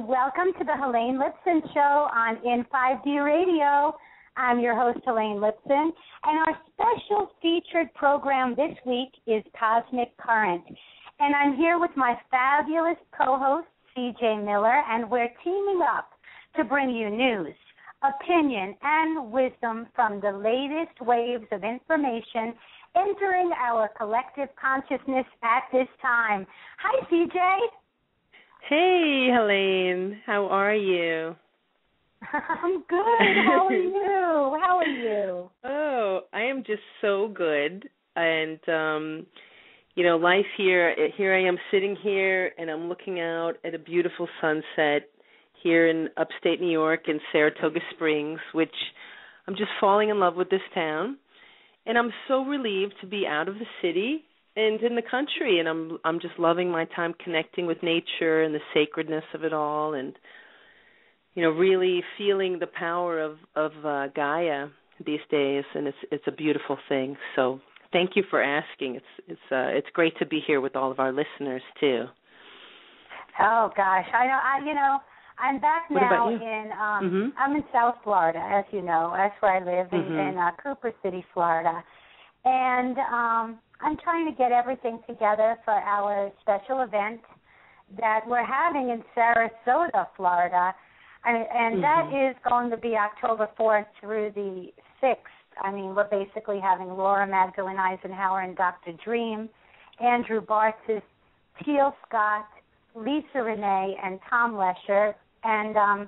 Welcome to the Helane Lipson Show on In5D Radio. I'm your host, Helane Lipson, and our special featured program this week is Cosmic Current. And I'm here with my fabulous co-host, CJ Miller, and we're teaming up to bring you news, opinion, and wisdom from the latest waves of information entering our collective consciousness at this time. Hi, CJ. Hey, Helane. How are you? I'm good. How are you? How are you? Oh, I am just so good. And, life here I am sitting here, and I'm looking out at a beautiful sunset here in upstate New York in Saratoga Springs, which I'm just falling in love with this town. And I'm so relieved to be out of the city and in the country, and I'm just loving my time connecting with nature and the sacredness of it all, and really feeling the power of Gaia these days, and it's a beautiful thing. So thank you for asking. It's great to be here with all of our listeners too. Oh gosh, I know. I'm back what now about you? in I'm in South Florida, as you know. That's where I live in Cooper City, Florida, and I'm trying to get everything together for our special event that we're having in Sarasota, Florida, and that is going to be October 4th through the 6th. I mean, we're basically having Laura Magdalene Eisenhower and Dr. Dream, Andrew Bartzis, Teal Scott, Lisa Renee, and Tom Lesher, and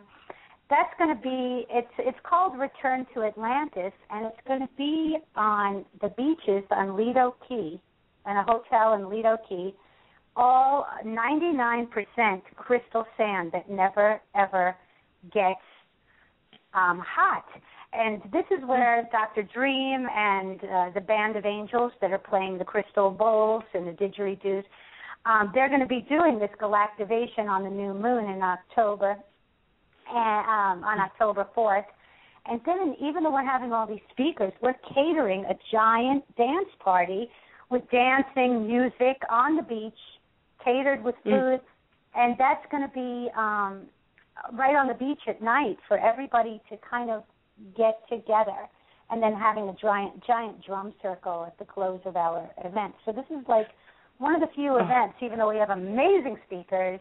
that's going to be, it's called Return to Atlantis, and it's going to be on the beaches on Lido Key, in a hotel in Lido Key, all 99% crystal sand that never, ever gets hot. And this is where Dr. Dream and the Band of Angels that are playing the crystal bowls and the didgeridoos, they're going to be doing this galactivation on the new moon in October, on October 4th. And then even though we're having all these speakers, we're catering a giant dance party with dancing, music on the beach, catered with food, and that's going to be right on the beach at night for everybody to kind of get together, and then having a giant drum circle at the close of our event. So this is like one of the few events, even though we have amazing speakers.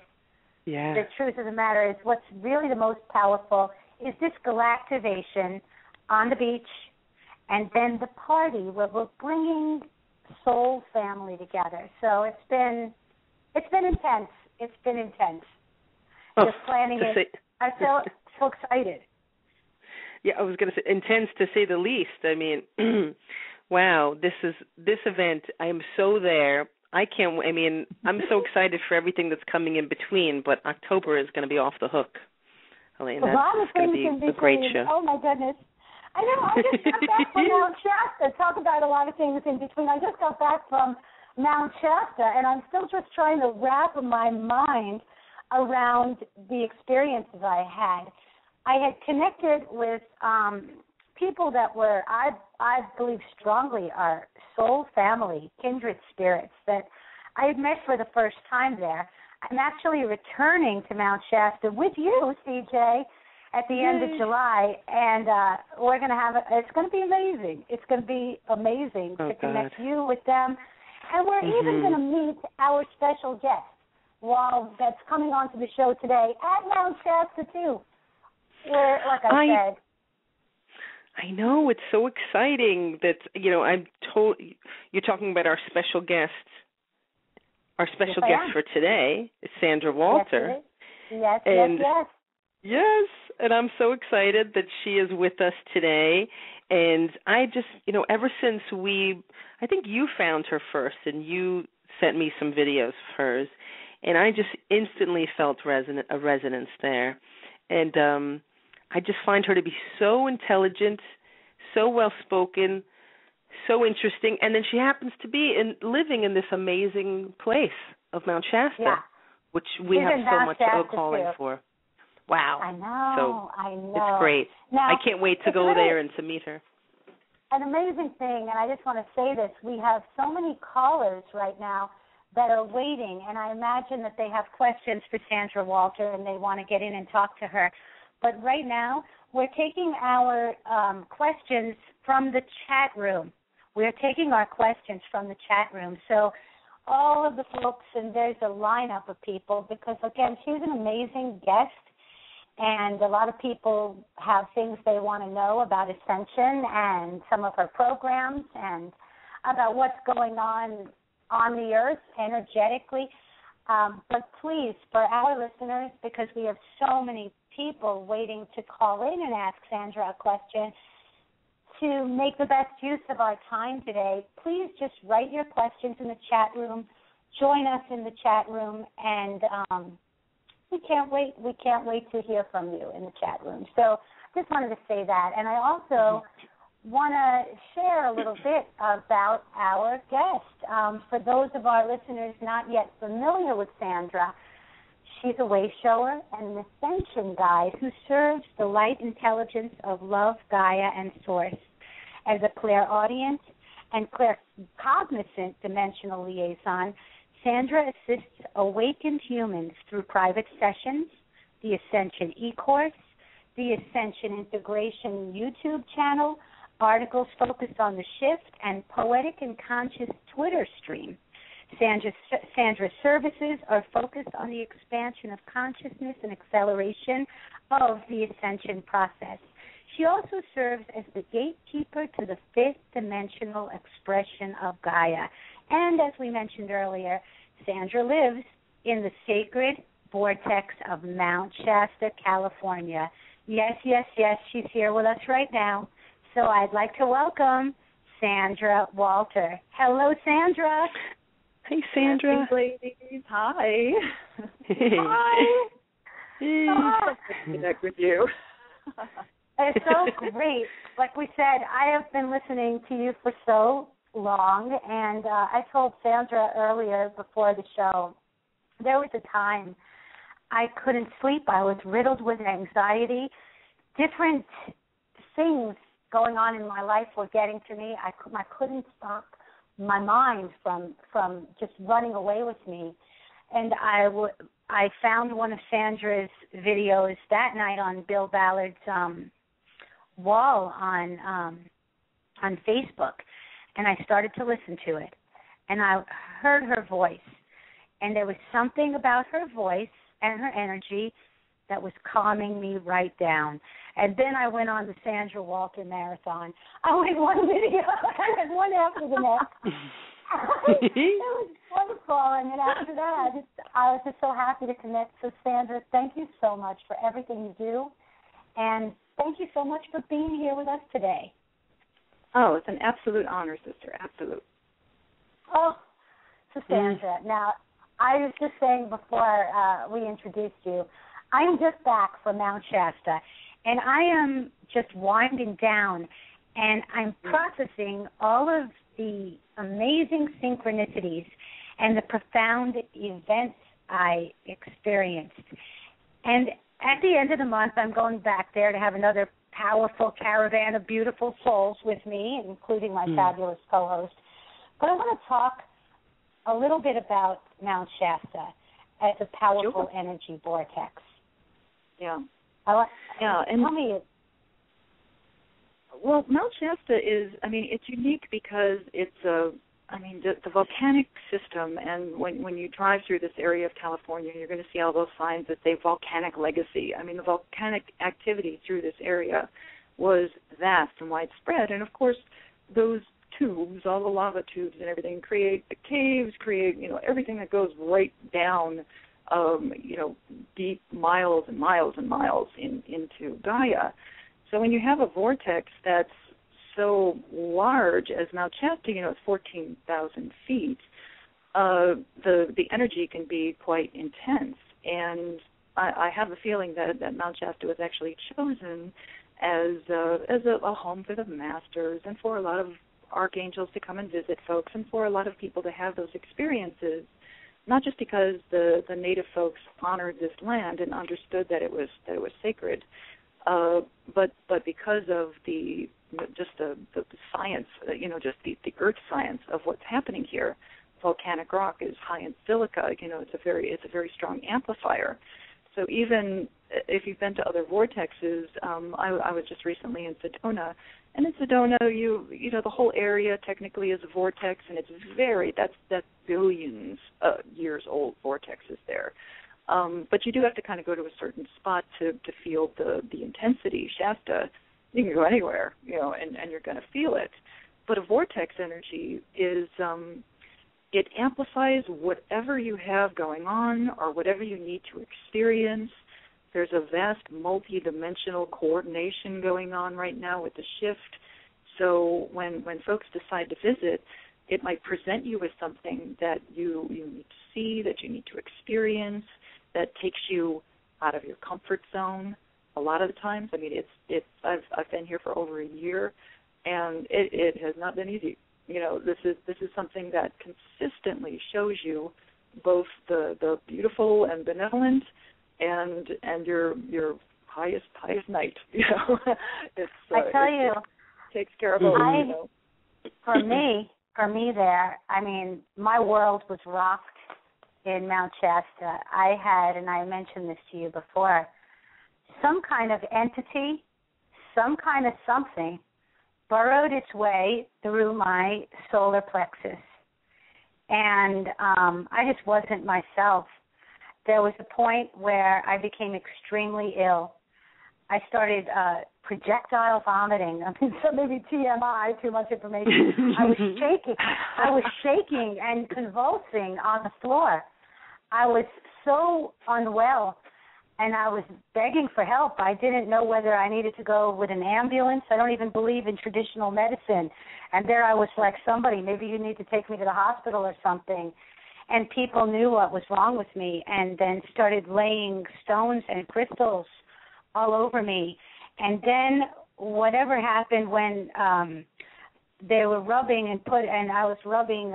Yeah. The truth of the matter is what's really the most powerful is this galactivation on the beach, and then the party where we're bringing soul family together. So it's been intense. It's been intense. Just planning it. I feel so excited. Yeah, I was going to say intense to say the least. I mean, wow, this event. I am so there. I'm so excited for everything that's coming in between, but October is going to be off the hook. Helane, that's going to be a great show. Oh, my goodness. I know. I just got back from Mount Shasta. Talk about a lot of things in between. I just got back from Mount Shasta, and I'm still just trying to wrap my mind around the experiences I had. I had connected with people that were, I believe strongly, are soul family, kindred spirits that I had met for the first time there. I'm actually returning to Mount Shasta with you, CJ, at the end of July, and we're going to have it's going to be amazing. It's going to be amazing to connect you with them. And we're even going to meet our special guest that's coming onto the show today at Mount Shasta, too. Where, like I said, I know, it's so exciting that, you're talking about our special guest. Our special guest for today is Sandra Walter. Yes. Yes, and I'm so excited that she is with us today. And I just, ever since I think you found her first and you sent me some videos of hers, and I just instantly felt a resonance there. And I just find her to be so intelligent, so well-spoken, so interesting. And then she happens to be living in this amazing place of Mount Shasta, which we have so much to go calling for. Wow. I know. It's great. Now, I can't wait to go there and to meet her. An amazing thing, and I just want to say this, we have so many callers right now that are waiting, and I imagine that they have questions for Sandra Walter and they want to get in and talk to her. But right now, we're taking our questions from the chat room. We're taking our questions from the chat room. So all of the folks, and there's a lineup of people because, again, she's an amazing guest, and a lot of people have things they want to know about Ascension and some of her programs and about what's going on the earth energetically. But please, for our listeners, because we have so many people waiting to call in and ask Sandra a question, to make the best use of our time today, please just write your questions in the chat room, join us in the chat room, and we can't wait to hear from you in the chat room. So just wanted to say that. And I also want to share a little bit about our guest. For those of our listeners not yet familiar with Sandra, she's a way shower and an ascension guide who serves the light intelligence of love, Gaia, and Source. As a clairaudient and claircognizant dimensional liaison, Sandra assists awakened humans through private sessions, the Ascension e-course, the Ascension Integration YouTube channel, articles focused on the shift, and Poetic and Conscious Twitter stream. Sandra's services are focused on the expansion of consciousness and acceleration of the ascension process. She also serves as the gatekeeper to the fifth dimensional expression of Gaia. And as we mentioned earlier, Sandra lives in the sacred vortex of Mount Shasta, California. Yes, she's here with us right now. So I'd like to welcome Sandra Walter. Hello, Sandra. Hey, Sandra. Hey, ladies. Hi. Hey. Hi. Hey. To connect with you. It's so great. Like we said, I have been listening to you for so long, and I told Sandra earlier before the show, there was a time I couldn't sleep. I was riddled with anxiety. Different things going on in my life were getting to me. I couldn't stop my mind from just running away with me. And I found one of Sandra's videos that night on Bill Ballard's wall on Facebook, and I started to listen to it, and I heard her voice, and there was something about her voice and her energy that was calming me right down. And then I went on the Sandra Walter marathon. I went one video, I went one after the next. It was wonderful, and then after that, I was just so happy to connect. So, Sandra, thank you so much for everything you do, and thank you so much for being here with us today. Oh, it's an absolute honor, sister, absolute. Oh, so Sandra, now, I was just saying before we introduced you, I am just back from Mount Shasta, and I am just winding down, and I'm processing all of the amazing synchronicities and the profound events I experienced. And at the end of the month, I'm going back there to have another powerful caravan of beautiful souls with me, including my fabulous co-host. But I want to talk a little bit about Mount Shasta as a powerful energy vortex. Yeah. And tell me. Well, Mount Shasta is, it's unique because it's the volcanic system, and when you drive through this area of California, you're going to see all those signs that say volcanic legacy. The volcanic activity through this area was vast and widespread, and of course, those tubes, all the lava tubes and everything, create the caves, create, everything that goes right down, deep miles and miles and miles into Gaia. So when you have a vortex that's so large as Mount Shasta, it's 14,000 feet, the energy can be quite intense. And I have a feeling that Mount Shasta was actually chosen as a home for the masters and for a lot of archangels to come and visit folks, and for a lot of people to have those experiences, not just because the native folks honored this land and understood that it was sacred, but because of the science, just the earth science of what's happening here. Volcanic rock is high in silica. It's a very strong amplifier. So even if you've been to other vortexes, I was just recently in Sedona, and in Sedona, the whole area technically is a vortex, and that's billions years old vortexes there. But you do have to kind of go to a certain spot to feel the intensity. Shasta, you can go anywhere, and you're going to feel it. But a vortex energy is it amplifies whatever you have going on or whatever you need to experience. There's a vast multi-dimensional coordination going on right now with the shift. So when folks decide to visit, it might present you with something that you need to see, that you need to experience, that takes you out of your comfort zone. A lot of the times, I've been here for over a year, and it has not been easy. This is something that consistently shows you both the beautiful and benevolent, and your highest night. I tell you, it takes care of both. For me, there, my world was rocked in Mount Shasta. I had, and I mentioned this to you before, some kind of entity, some kind of something burrowed its way through my solar plexus, and I just wasn't myself. There was a point where I became extremely ill. I started projectile vomiting. So maybe TMI, too much information. I was shaking and convulsing on the floor. I was so unwell, and I was begging for help. I didn't know whether I needed to go with an ambulance. I don't even believe in traditional medicine. And there I was like, somebody, maybe you need to take me to the hospital or something. And people knew what was wrong with me and then started laying stones and crystals all over me. And then whatever happened when they were rubbing and I was rubbing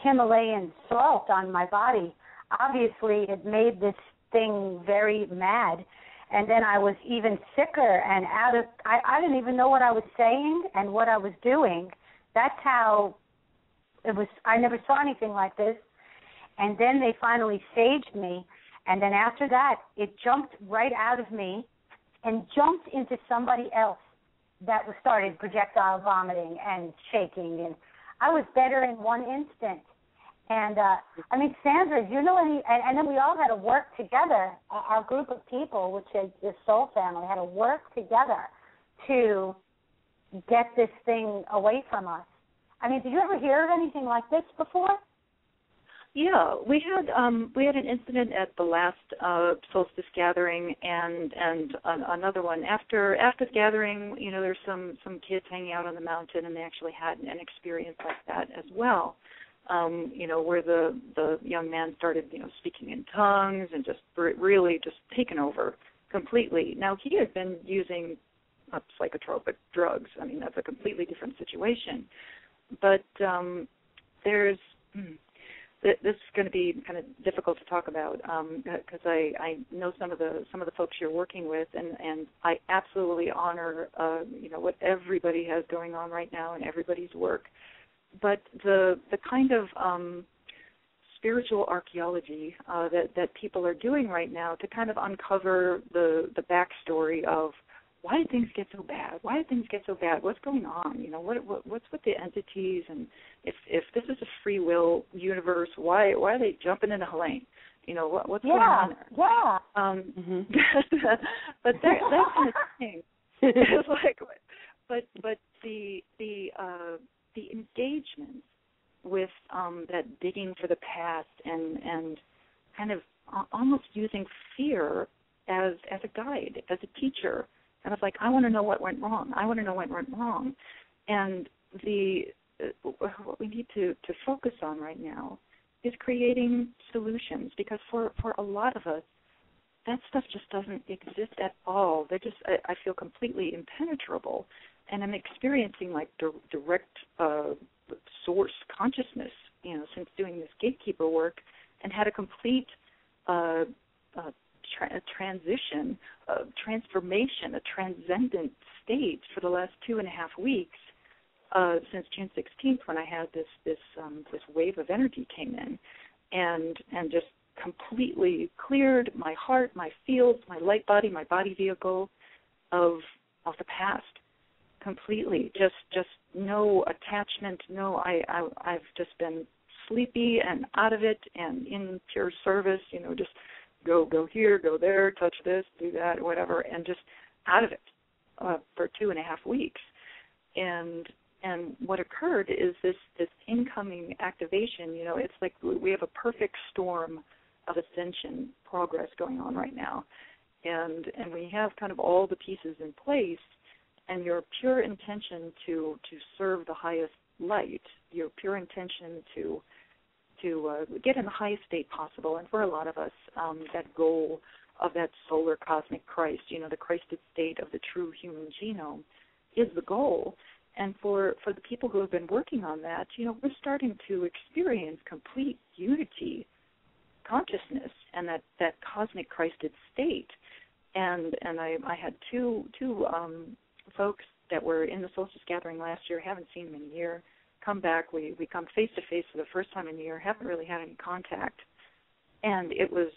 Himalayan salt on my body, obviously it made this thing very mad, and then I was even sicker and I didn't even know what I was saying and what I was doing. That's how it was. I never saw anything like this. And then they finally saged me, and then after that it jumped right out of me and jumped into somebody else that started projectile vomiting and shaking, and I was better in one instant. And, Sandra, do you know any, and then we all had to work together, our group of people, which is the Soul Family, had to work together to get this thing away from us. Did you ever hear of anything like this before? Yeah, we had an incident at the last solstice gathering, and another one after the gathering. There's some kids hanging out on the mountain, and they actually had an experience like that as well. Where the young man started, speaking in tongues and just really just taken over completely. Now, he had been using psychotropic drugs. That's a completely different situation. But this is going to be kind of difficult to talk about because I know some of the folks you're working with, and I absolutely honor what everybody has going on right now and everybody's work. But the kind of spiritual archaeology that people are doing right now to kind of uncover the backstory of why did things get so bad? Why did things get so bad? What's going on? What's with the entities? And if this is a free will universe, why are they jumping into Helane? What's going on there? Yeah. But that kind of thing. It's like, but the engagement with that digging for the past and kind of almost using fear as a guide, as a teacher. And it's like, I want to know what went wrong. I want to know what went wrong. And the what we need to focus on right now is creating solutions, because for a lot of us, that stuff just doesn't exist at all. They're just, I feel completely impenetrable, and I'm experiencing like direct source consciousness, since doing this gatekeeper work, and had a complete transition, transformation, a transcendent state for the last 2.5 weeks, since June 16th, when I had this wave of energy came in, and just completely cleared my heart, my fields, my light body, my body vehicle of the past, completely. Just no attachment. No, I've just been sleepy and out of it, and in pure service. Just go here, go there, touch this, do that, whatever, and just out of it for 2.5 weeks. And what occurred is this incoming activation. It's like we have a perfect storm of ascension progress going on right now, and we have kind of all the pieces in place, and your pure intention to serve the highest light, your pure intention to get in the highest state possible, and for a lot of us, that goal of that solar cosmic Christ, the Christed state of the true human genome, is the goal. And for the people who have been working on that, we're starting to experience complete unity, consciousness, and that cosmic Christed state. And I had two folks that were in the Solstice Gathering last year, haven't seen them in a year, come back. We come face to face for the first time in a year, haven't really had any contact. And it was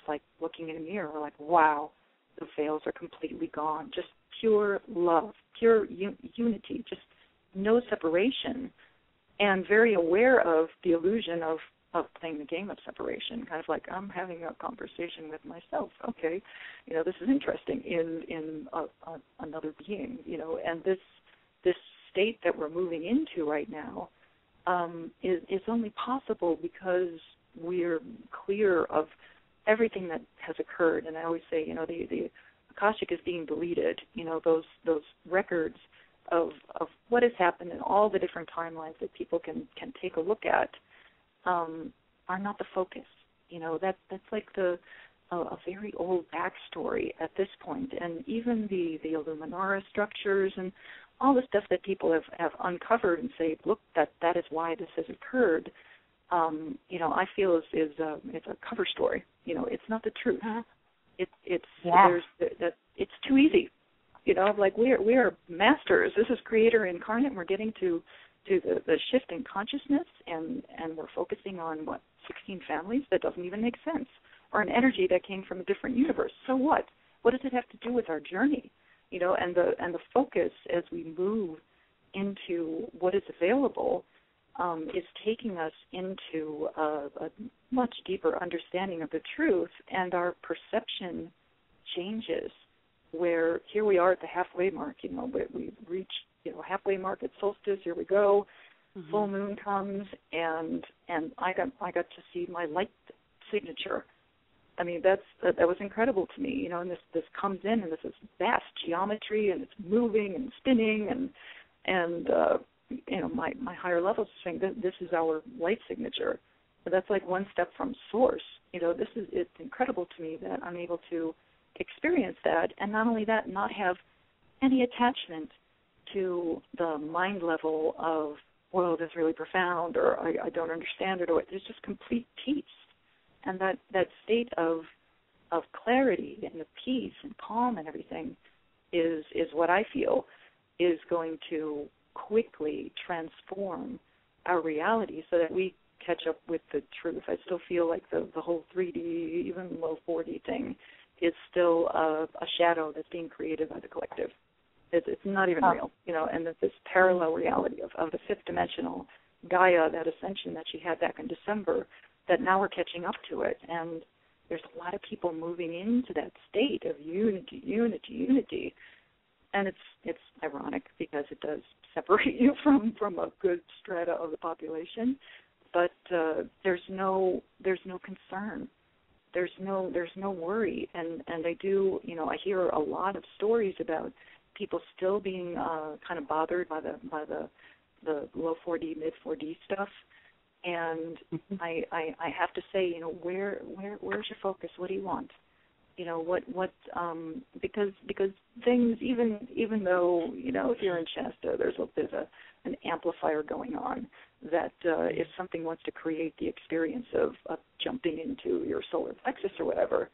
like looking in a mirror. We're like, wow, the veils are completely gone. Just pure love, pure unity, just no separation, and very aware of the illusion of playing the game of separation, kind of like I'm having a conversation with myself. Okay, this is interesting in another being, and this state that we're moving into right now is only possible because we're clear of everything that has occurred. And I always say, the Akashic is being deleted. Those records of what has happened in all the different timelines that people can take a look at are not the focus. That's like a very old backstory at this point. And even the Illuminara structures and all the stuff that people have uncovered and say, look, that is why this has occurred, I feel is it's a cover story. It's not the truth. It's too easy. Like we are masters. This is Creator incarnate. We're getting to the shift in consciousness, and we're focusing on 16 families that doesn't even make sense, or an energy that came from a different universe. So what? What does it have to do with our journey? And the focus as we move into what is available is taking us into a much deeper understanding of the truth, and our perception changes. Where here we are at the halfway mark, we reach halfway mark at solstice. Here we go. Mm-hmm. Full moon comes, and I got to see my light signature. I mean, that was incredible to me, and this comes in, and this is vast geometry, and it's moving and spinning, and my higher levels are saying this is our light signature. But that's like one step from source. It's incredible to me that I'm able to experience that, and not only that, not have any attachment to the mind level of, well, that's really profound, or I don't understand it, or there's just complete peace. And that state of clarity and of peace and calm and everything is what I feel is going to quickly transform our reality so that we catch up with the truth. I still feel like the whole 3D, even low 4D thing is still a shadow that's being created by the collective. It's not even real, and that this parallel reality of the fifth dimensional Gaia, that ascension that she had back in December, that now we're catching up to it. And there's a lot of people moving into that state of unity. And it's ironic because it does separate you from a good strata of the population, but there's no concern. There's no worry, and I do, I hear a lot of stories about people still being kind of bothered by the the low 4D, mid 4D stuff. And I have to say, you know, where's your focus? What do you want? You know, because things, even though, you know, if you're in Shasta, there's an amplifier going on that if something wants to create the experience of jumping into your solar plexus or whatever,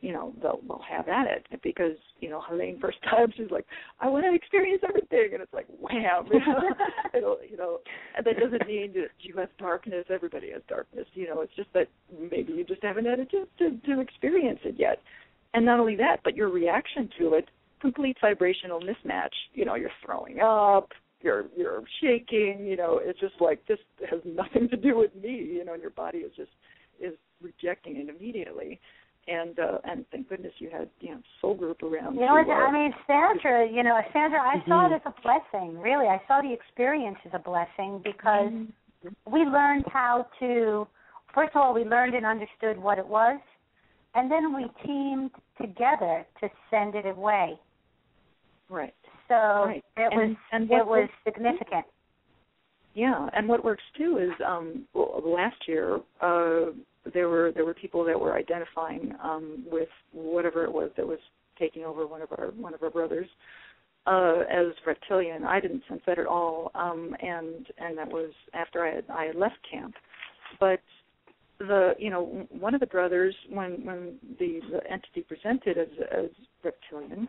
you know, they'll have at it, because, you know, Helane, first time, she's like, I want to experience everything, and it's like, wham, you know, and that doesn't mean that you have darkness. Everybody has darkness, you know. It's just that maybe you just haven't had a chance to experience it yet. And not only that, but your reaction to it, complete vibrational mismatch. You know, you're throwing up, you're shaking, you know. It's just like, this has nothing to do with me, you know, and your body is rejecting it immediately. And thank goodness you had, you know, soul group around. You know, I mean, Sandra, I saw it as a blessing. Really, I saw the experience as a blessing, because we learned how to. First of all, we learned and understood what it was, and then we teamed together to send it away. Right. So it was significant. Yeah, and what works too is last year. There were people that were identifying with whatever it was that was taking over one of our brothers as reptilian. I didn't sense that at all, and that was after I had left camp. But one of the brothers, when the entity presented as reptilian,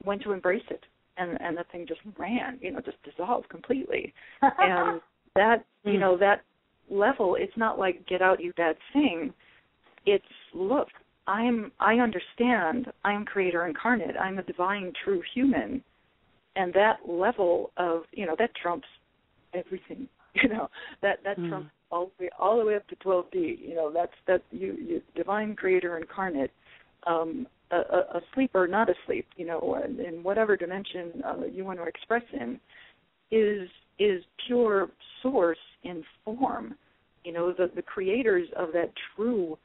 went to embrace it, and the thing just ran, you know, just dissolved completely, and that that level, it's not like get out you bad thing. It's, look, I understand I'm creator incarnate. I'm a divine true human, and that level of, you know, that trumps everything. You know, that trumps all the way up to 12D. You know, that's you divine creator incarnate, asleep or not asleep. You know, in whatever dimension you want to express in, is pure source in form. You know, the creators of that true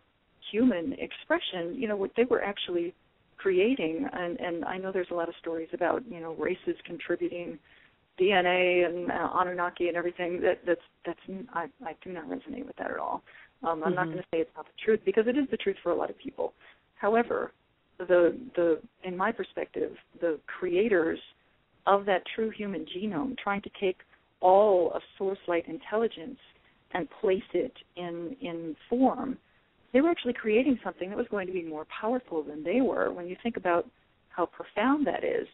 human expression, you know, what they were actually creating, and I know there's a lot of stories about, you know, races contributing DNA and Anunnaki and everything. I do not resonate with that at all. I'm not going to say it's not the truth, because it is the truth for a lot of people. However, in my perspective, the creators of that true human genome, trying to take all of source light intelligence and place it in form, they were actually creating something that was going to be more powerful than they were. When you think about how profound that is,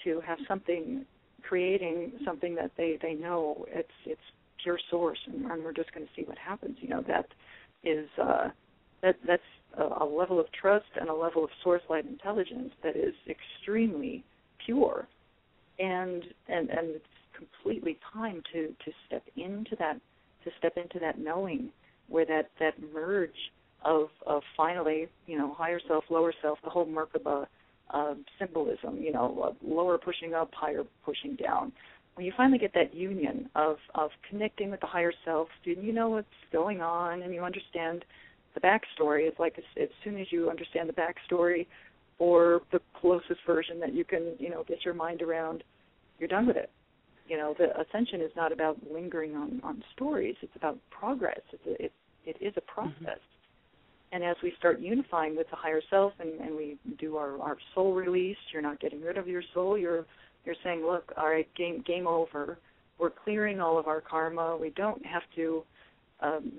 to have something creating something that they know it's pure source, and we're just going to see what happens. You know, that is that's a level of trust and a level of source light intelligence that is extremely pure, and it's completely time to step into that knowing, where that merge of finally, you know, higher self, lower self, the whole Merkaba symbolism, you know, lower pushing up, higher pushing down. When you finally get that union of connecting with the higher self, you know what's going on, and you understand the backstory. It's like as soon as you understand the backstory, or the closest version that you can, you know, get your mind around, you're done with it. You know, the ascension is not about lingering on stories. It's about progress. It is a process. And as we start unifying with the higher self, and we do our soul release, you're not getting rid of your soul. You're saying, look, all right, game over. We're clearing all of our karma. We don't have to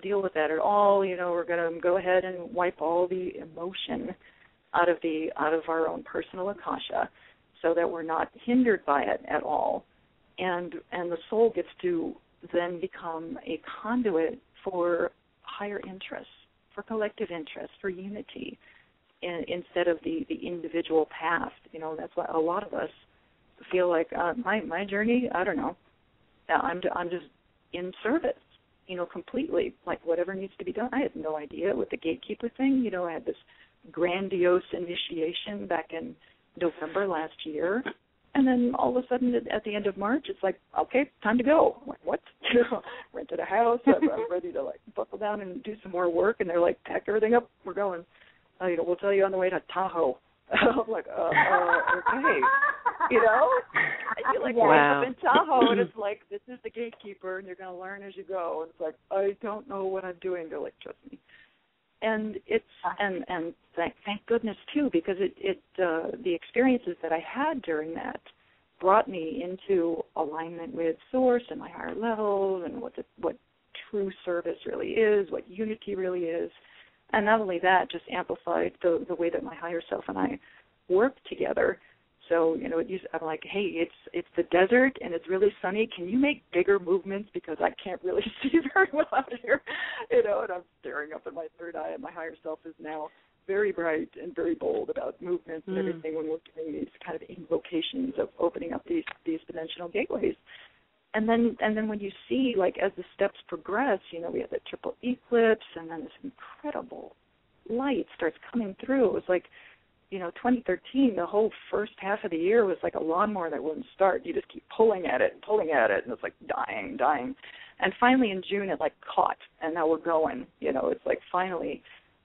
deal with that at all. You know, we're going to go ahead and wipe all the emotion out of our own personal akasha, so that we're not hindered by it at all. And the soul gets to then become a conduit for higher interests, for collective interest, for unity, instead of the individual path. You know, that's why a lot of us feel like my journey, I don't know, I'm just in service, you know, completely, like whatever needs to be done. I had no idea with the gatekeeper thing. You know, I had this grandiose initiation back in November last year. And then all of a sudden, at the end of March, it's like, okay, time to go. I'm like, what? You know, rented a house. I'm ready to like buckle down and do some more work. And they're like, pack everything up. We're going. You know, we'll tell you on the way to Tahoe. I'm like, okay. You know? You like wow. up in Tahoe, and it's like, this is the gatekeeper, and you're going to learn as you go. And it's like, I don't know what I'm doing. They're like, trust me. And it's and thank goodness too, because the experiences that I had during that brought me into alignment with Source and my higher levels, and what true service really is, what unity really is, and not only that, just amplified the way that my higher self and I work together. So, you know, I'm like, hey, it's the desert and it's really sunny. Can you make bigger movements, because I can't really see very well out here, you know? And I'm staring up at my third eye, and my higher self is now very bright and very bold about movements and everything when we're doing these kind of invocations of opening up these dimensional gateways. And then when you see, like, as the steps progress, you know, we have the triple eclipse, and then this incredible light starts coming through. It was like, you know, 2013, the whole first half of the year was like a lawnmower that wouldn't start. You just keep pulling at it, and it's like dying. And finally in June it like caught, and now we're going. You know, it's like finally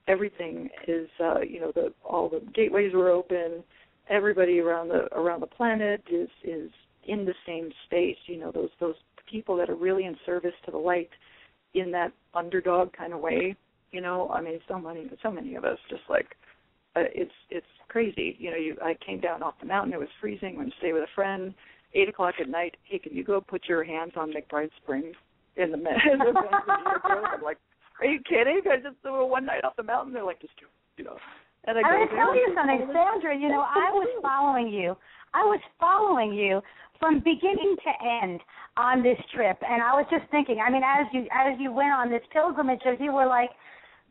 everything is, you know, all the gateways were open. Everybody around the planet is in the same space. You know, those people that are really in service to the light in that underdog kind of way. You know, I mean, so many of us just like. It's crazy. You know, I came down off the mountain. It was freezing. Went to stay with a friend. 8 o'clock at night. Hey, can you go put your hands on McBride Springs in the I'm like, are you kidding? I just threw one night off the mountain. They're like, just do it, you know. And I'm going to tell you something, Sandra. You know, I was following you from beginning to end on this trip, and I was just thinking. I mean, as you went on this pilgrimage, as you were like,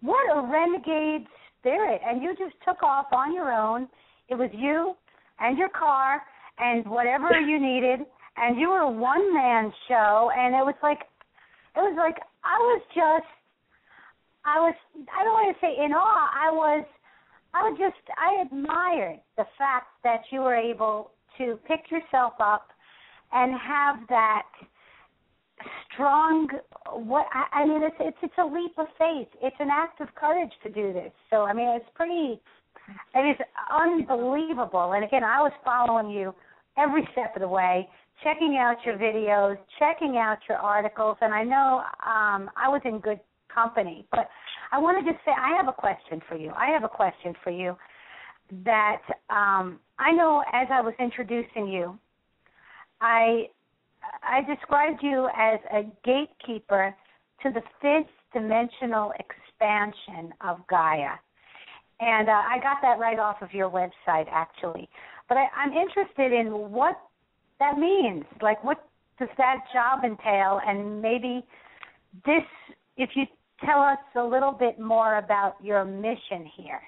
what a renegade spirit, and you just took off on your own. It was you and your car and whatever you needed, and you were a one-man show, and it was like I don't want to say in awe, I admired the fact that you were able to pick yourself up and have that strong, I mean, it's a leap of faith. It's an act of courage to do this. So, I mean, it is unbelievable. And again, I was following you every step of the way, checking out your videos, checking out your articles, and I know I was in good company. But I want to just say, I have a question for you that I know as I was introducing you, I described you as a gatekeeper to the fifth dimensional expansion of Gaia. And I got that right off of your website, actually. But I'm interested in what that means. Like, what does that job entail? And maybe if you tell us a little bit more about your mission here.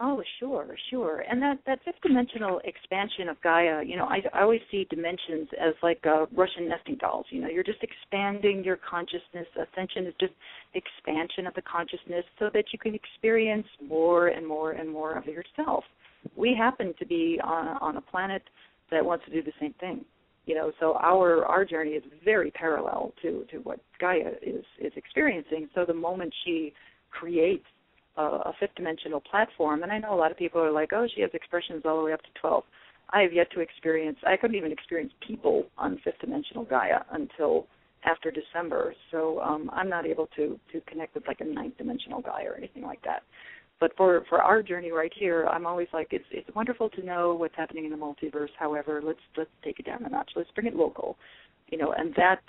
Oh, sure. And that fifth dimensional expansion of Gaia, you know, I always see dimensions as like Russian nesting dolls. You know, you're just expanding your consciousness. Ascension is just expansion of the consciousness so that you can experience more and more and more of yourself. We happen to be on a planet that wants to do the same thing. You know, so our journey is very parallel to what Gaia is experiencing. So the moment she creates a fifth-dimensional platform, and I know a lot of people are like, oh, she has expressions all the way up to 12. I have yet to experience, I couldn't even experience people on fifth-dimensional Gaia until after December, so I'm not able to connect with like a ninth-dimensional Gaia or anything like that. But for our journey right here, I'm always like, it's wonderful to know what's happening in the multiverse. However, let's take it down a notch. Let's bring it local, you know, and that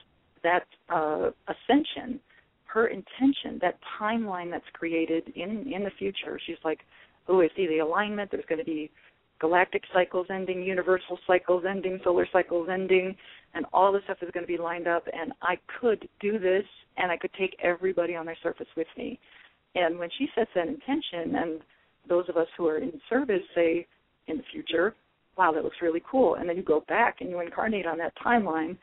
ascension, her intention, that timeline that's created in the future. She's like, oh, I see the alignment. There's going to be galactic cycles ending, universal cycles ending, solar cycles ending, and all this stuff is going to be lined up, and I could do this, and I could take everybody on their surface with me. And when she sets that intention, and those of us who are in service say in the future, wow, that looks really cool, and then you go back and you incarnate on that timeline,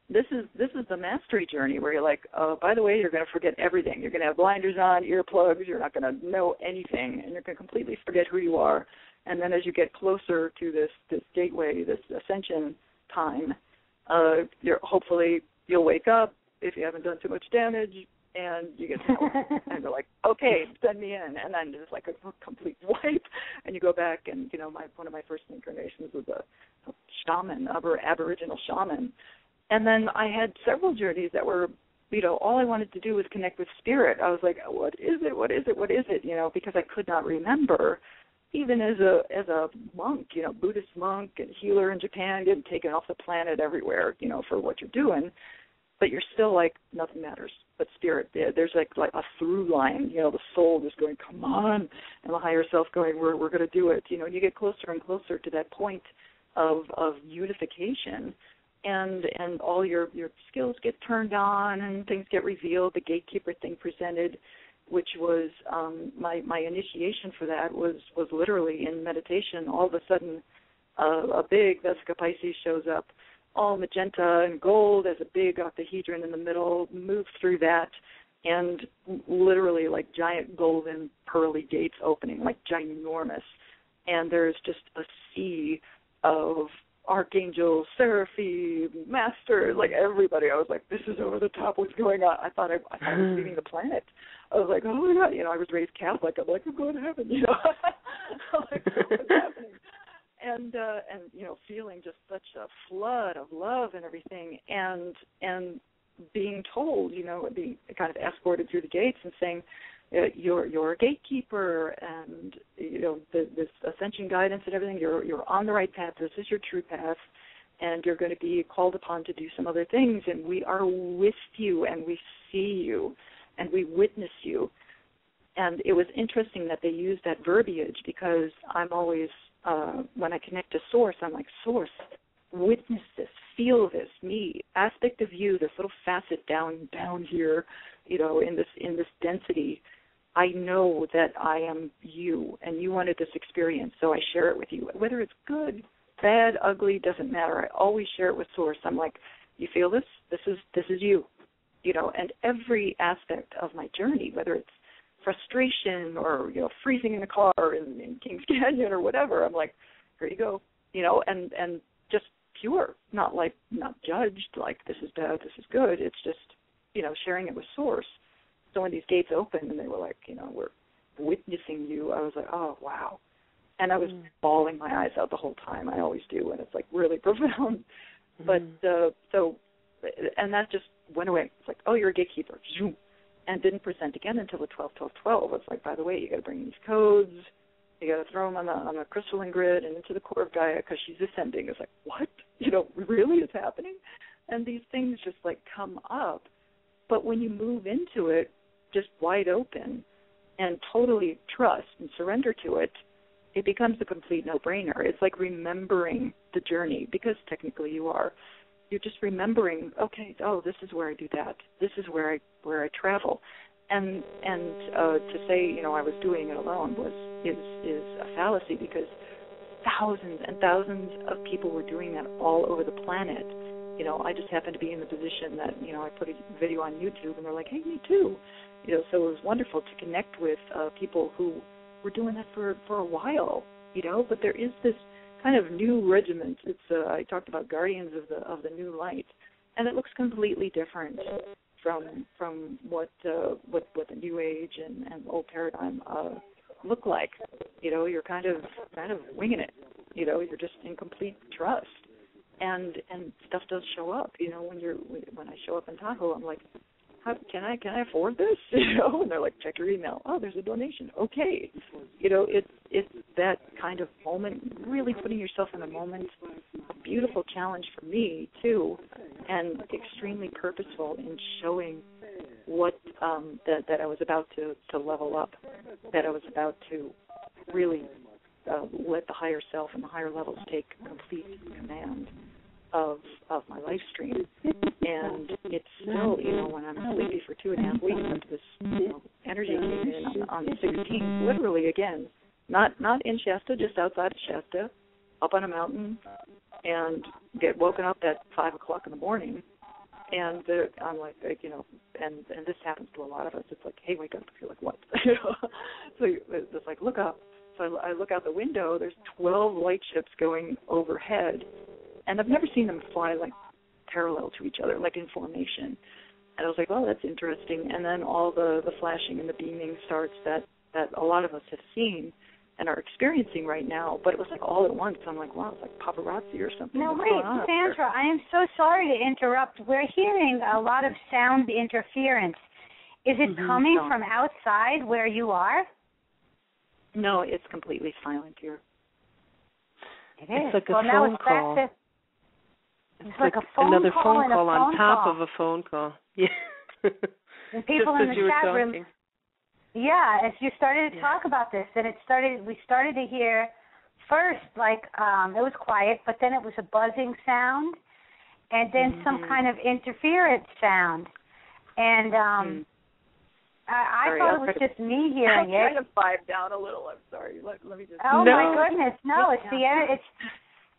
this is the mastery journey where you're like, oh, by the way, you're going to forget everything. You're going to have blinders on, earplugs. You're not going to know anything, and you're going to completely forget who you are. And then as you get closer to this gateway, this ascension time, hopefully you'll wake up if you haven't done too much damage, and you get and they're like, okay, send me in, and then there's like a complete wipe, and you go back, and one of my first incarnations was a shaman, Aboriginal shaman, and then I had several journeys that were, all I wanted to do was connect with spirit. I was like, what is it? What is it? What is it? Because I could not remember. Even as a monk, Buddhist monk and healer in Japan, getting taken off the planet everywhere, for what you're doing, but you're still like, nothing matters but spirit. There's like a through line, the soul just going, come on, and the higher self going, we're going to do it. And you get closer and closer to that point of unification, and all your skills get turned on and things get revealed. The gatekeeper thing presented, which was my initiation for that was literally in meditation. All of a sudden, a big Vesica Pisces shows up, all magenta and gold as a big octahedron in the middle, moves through that, and literally like giant golden pearly gates opening, like ginormous. And there's just a sea of archangels, seraphim, masters, like everybody. I was like, this is over the top. What's going on? I thought I was leaving the planet. I was like, oh my God, I was raised Catholic. I'm like, I'm going to heaven, I'm like, what's happening? And feeling just such a flood of love and everything, and being told, being kind of escorted through the gates and saying, you're a gatekeeper, and this ascension guidance and everything. You're on the right path. This is your true path, and you're going to be called upon to do some other things. And we are with you, and we see you, and we witness you. And it was interesting that they used that verbiage, because I'm always when I connect to Source, I'm like, Source, witness this, feel this, me, aspect of you, this little facet down here, in this density. I know that I am you, and you wanted this experience, so I share it with you. Whether it's good, bad, ugly, doesn't matter. I always share it with Source. I'm like, you feel this? This is you, And every aspect of my journey, whether it's frustration or freezing in the car in Kings Canyon or whatever, I'm like, here you go, and just pure, not judged, like this is bad, this is good. It's just sharing it with Source. So when these gates opened and they were like, we're witnessing you, I was like, oh wow, and I was bawling my eyes out the whole time. I always do, and it's like really profound. But and that just went away. It's like, oh, you're a gatekeeper. Zoom. And didn't present again until the 12-12-12. It's like, by the way, you got to bring these codes. You got to throw them on the crystalline grid and into the core of Gaia, because she's ascending. It's like, what? Really, it's happening? And these things just like come up. But when you move into it, just wide open and totally trust and surrender to it, it becomes a complete no-brainer. It's like remembering the journey, because technically you are. You're just remembering, okay, oh, this is where I do that. This is where I travel, and to say I was doing it alone is a fallacy, because thousands and thousands of people were doing that all over the planet. I just happened to be in the position that I put a video on YouTube, and they're like, hey, me too. So it was wonderful to connect with people who were doing that for a while. But there is this kind of new regiment. It's I talked about Guardians of the New Light, and it looks completely different from what the New Age and old paradigm look like. You're kind of winging it. You're just in complete trust, and stuff does show up. When I show up in Tahoe, I'm like, can I afford this? And they're like, check your email. Oh, there's a donation. Okay. It's that kind of moment, really putting yourself in a moment. A beautiful challenge for me too, and extremely purposeful in showing what that I was about to level up, that I was about to really let the higher self and the higher levels take complete command of my life stream. And it's still, when I'm sleepy for 2.5 weeks, this energy came in on the 16th, literally again, not in Shasta, just outside of Shasta, up on a mountain, and get woken up at 5 o'clock in the morning. And I'm like, and this happens to a lot of us. It's like, hey, wake up. You're like, what? So it's like, look up. So I look out the window. There's 12 light ships going overhead, and I've never seen them fly like parallel to each other, like in formation. And I was like, oh, that's interesting. And then all the flashing and the beaming starts that a lot of us have seen and are experiencing right now. But it was like all at once. I'm like, wow, it's like paparazzi or something. No, What's wait, going on Sandra, I am so sorry to interrupt. We're hearing a lot of sound interference. Is it coming from outside where you are? No, it's completely silent here. It is. It's like a now phone it's call. back to, it's like a phone another call phone call on top call. of a phone call. Yeah. And people Just in the you were chat talking. room. Yeah, as you started to talk about this, and we started to hear first like it was quiet, but then it was a buzzing sound, and then some kind of interference sound, and I thought it was just me hearing it. I'm trying to vibe down a little. I'm sorry. Let me just. Oh my goodness, no! It's the it's.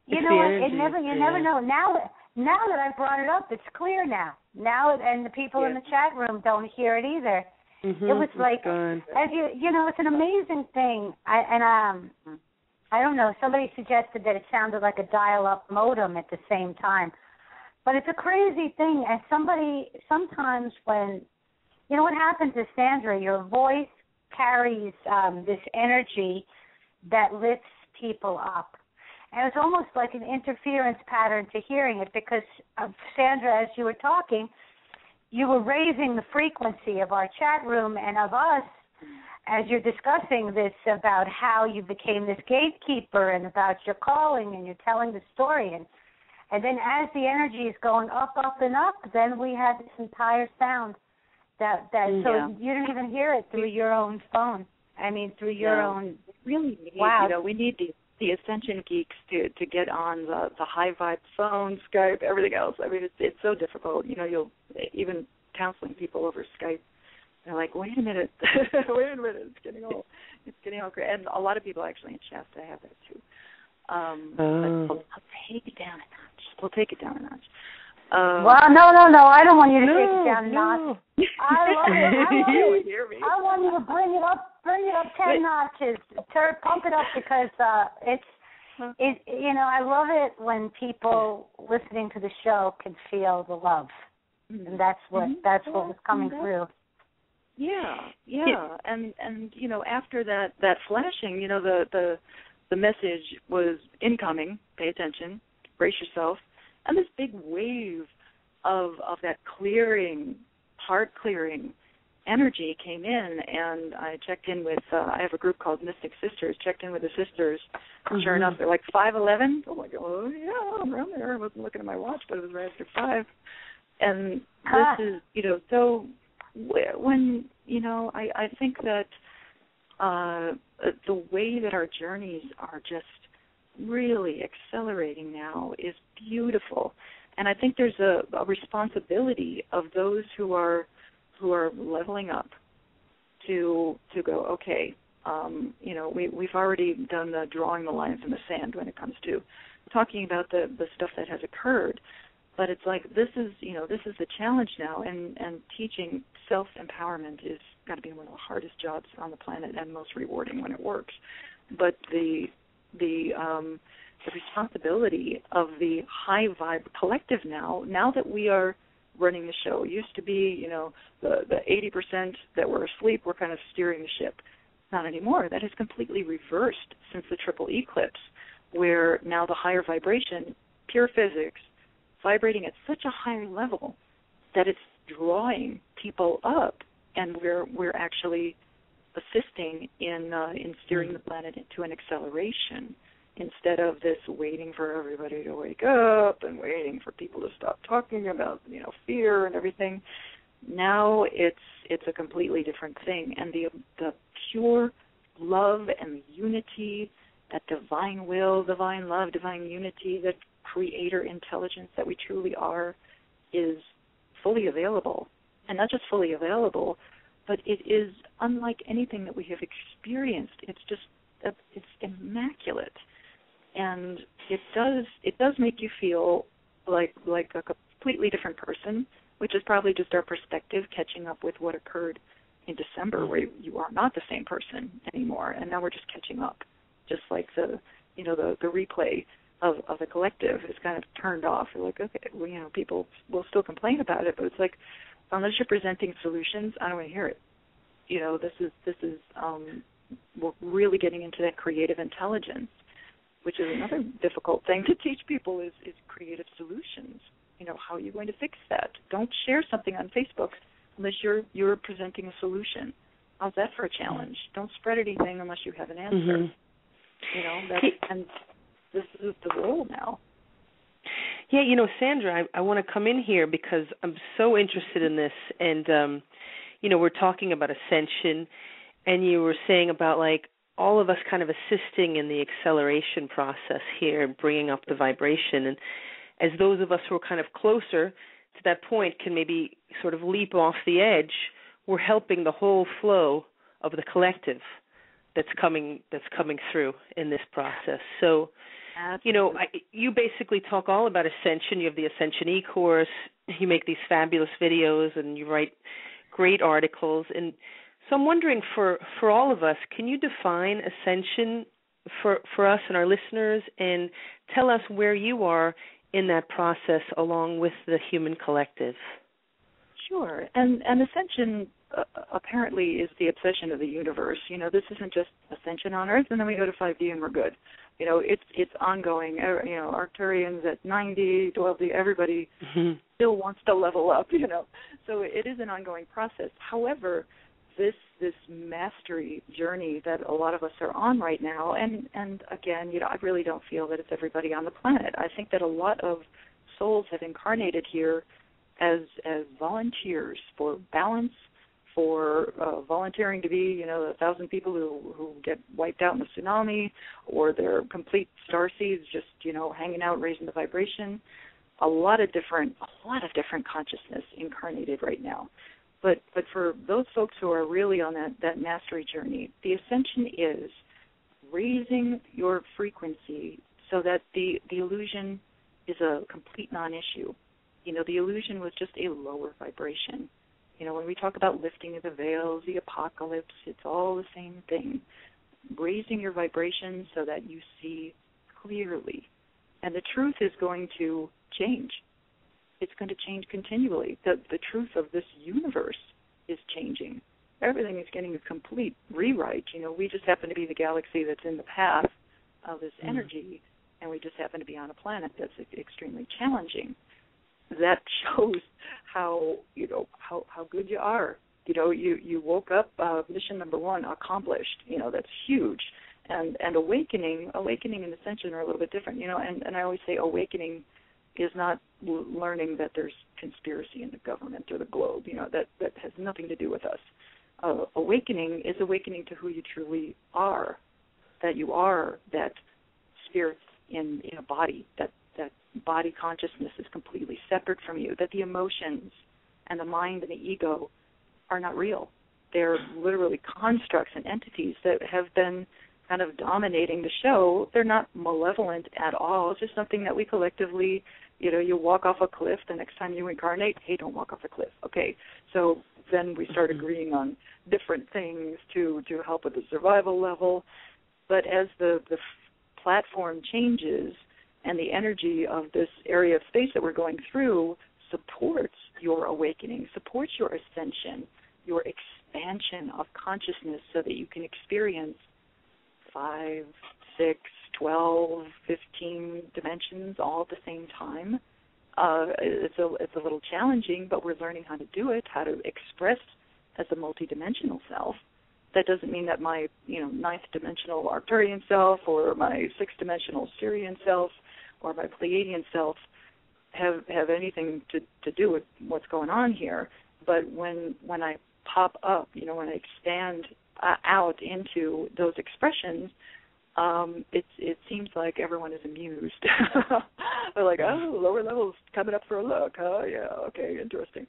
You know what? Energy, You never know. Now that I brought it up, it's clear now. Now, and the people in the chat room don't hear it either. It was like, as you know, it's an amazing thing. I don't know. Somebody suggested that it sounded like a dial-up modem at the same time, but it's a crazy thing. And sometimes when, you know, what happens is, Sandra, your voice carries this energy that lifts people up. And it's almost like an interference pattern to hearing it because, Sandra, as you were talking, you were raising the frequency of our chat room and of us as you're discussing this about how you became this gatekeeper and about your calling and you're telling the story. And then as the energy is going up, up, and up, then we had this entire sound so you didn't even hear it through your own phone. I mean, through your own. Really need, wow. You know, we need the Ascension geeks to get on the high vibe phone, Skype, everything else. I mean, it's so difficult. You know, you'll even counseling people over Skype. They're like, wait a minute, it's getting all crazy. And a lot of people actually in Shasta have that too. But I'll take it down a notch. We'll take it down a notch. Well, no, I don't want you to take it down a notch. I love it. I want you to bring it up 10 notches, pump it up because it's you know, I love it when people listening to the show can feel the love, and that's what was coming through. Yeah, and you know, after that flashing, you know, the message was incoming. Pay attention, brace yourself. And this big wave of that clearing, heart-clearing energy came in, and I checked in with, I have a group called Mystic Sisters, checked in with the sisters. Sure enough, they're like 5'11". Oh, my God, oh, yeah, I'm around there. I wasn't looking at my watch, but it was right after 5. And this is, you know, so when, you know, I think that the way that our journeys are just really accelerating now is beautiful, and I think there's a responsibility of those who are leveling up to go, okay, you know, we've already done the drawing the lines in the sand when it comes to talking about the stuff that has occurred, but it's like this is the challenge now, and teaching self-empowerment is got to be one of the hardest jobs on the planet and most rewarding when it works, but the responsibility of the high vibe collective now that we are running the show. It used to be, you know, the 80% that were asleep were kind of steering the ship. Not anymore. That has completely reversed since the triple eclipse, where now the higher vibration, pure physics, vibrating at such a higher level that it's drawing people up, and we're actually assisting in steering the planet into an acceleration instead of this waiting for everybody to wake up and waiting for people to stop talking about, you know, fear and everything. Now it's a completely different thing, and the pure love and unity, that divine will, divine love, divine unity, that creator intelligence that we truly are, is fully available, and not just fully available, but it is unlike anything that we have experienced. It's immaculate, and it does make you feel like a completely different person, which is probably just our perspective catching up with what occurred in December, where you are not the same person anymore, and now we're just catching up, just like the replay of the collective is kind of turned off. We're like, okay, well, you know, people will still complain about it, but it's like unless you're presenting solutions, I don't want to hear it. This is we're really getting into that creative intelligence, which is another difficult thing to teach people is creative solutions. How are you going to fix that? Don't share something on Facebook unless you're presenting a solution. How's that for a challenge? Don't spread anything unless you have an answer. And this is the role now. Yeah, Sandra, I want to come in here because I'm so interested in this. And, we're talking about ascension, and you were saying about, all of us kind of assisting in the acceleration process here, bringing up the vibration. And as those of us who are kind of closer to that point can maybe sort of leap off the edge, we're helping the whole flow of the collective that's coming through in this process. So, you basically talk all about ascension. You have the Ascension e-course. You make these fabulous videos, and you write great articles. And so I'm wondering, for all of us, can you define ascension for us and our listeners, and tell us where you are in that process along with the human collective? Sure. And ascension apparently is the obsession of the universe. This isn't just ascension on Earth, and then we go to 5D and we're good. It's ongoing. Arcturians at 90, 12D, everybody still wants to level up. So it is an ongoing process. However, this mastery journey that a lot of us are on right now, and again, I really don't feel that it's everybody on the planet. I think that a lot of souls have incarnated here as volunteers for balance, for volunteering to be, 1,000 people who get wiped out in a tsunami, or they're complete starseeds just, hanging out, raising the vibration. A lot of different consciousness incarnated right now. But for those folks who are really on that mastery journey, the ascension is raising your frequency so that the illusion is a complete non-issue. The illusion was just a lower vibration. When we talk about lifting of the veils, the apocalypse, it's all the same thing. Raising your vibration so that you see clearly. And the truth is going to change. It's going to change continually. The truth of this universe is changing. Everything is getting a complete rewrite. We just happen to be the galaxy that's in the path of this energy, and we just happen to be on a planet that's extremely challenging. That shows how good you are. You woke up, mission number 1 accomplished. That's huge. And awakening and ascension are a little bit different. And I always say awakening is not learning that there's conspiracy in the government or the globe. That has nothing to do with us. Awakening is awakening to who you truly are. That you are that spirit in a body. That body consciousness is completely separate from you, that the emotions and the mind and the ego are not real. They're literally constructs and entities that have been kind of dominating the show. They're not malevolent at all. It's just something that we collectively, you walk off a cliff, the next time you incarnate, hey, don't walk off a cliff. Okay, so then we start agreeing on different things to help with the survival level. But as the platform changes, and the energy of this area of space that we're going through supports your awakening, supports your ascension, your expansion of consciousness so that you can experience 5, 6, 12, 15 dimensions all at the same time. It's a little challenging, but we're learning how to do it, how to express as a multidimensional self. That doesn't mean that my, ninth dimensional Arcturian self or my sixth dimensional Sirian self or my Pleiadian self have anything to do with what's going on here. But when I pop up, when I expand out into those expressions, it seems like everyone is amused. They're like, oh, lower levels coming up for a look, huh? Yeah, okay, interesting.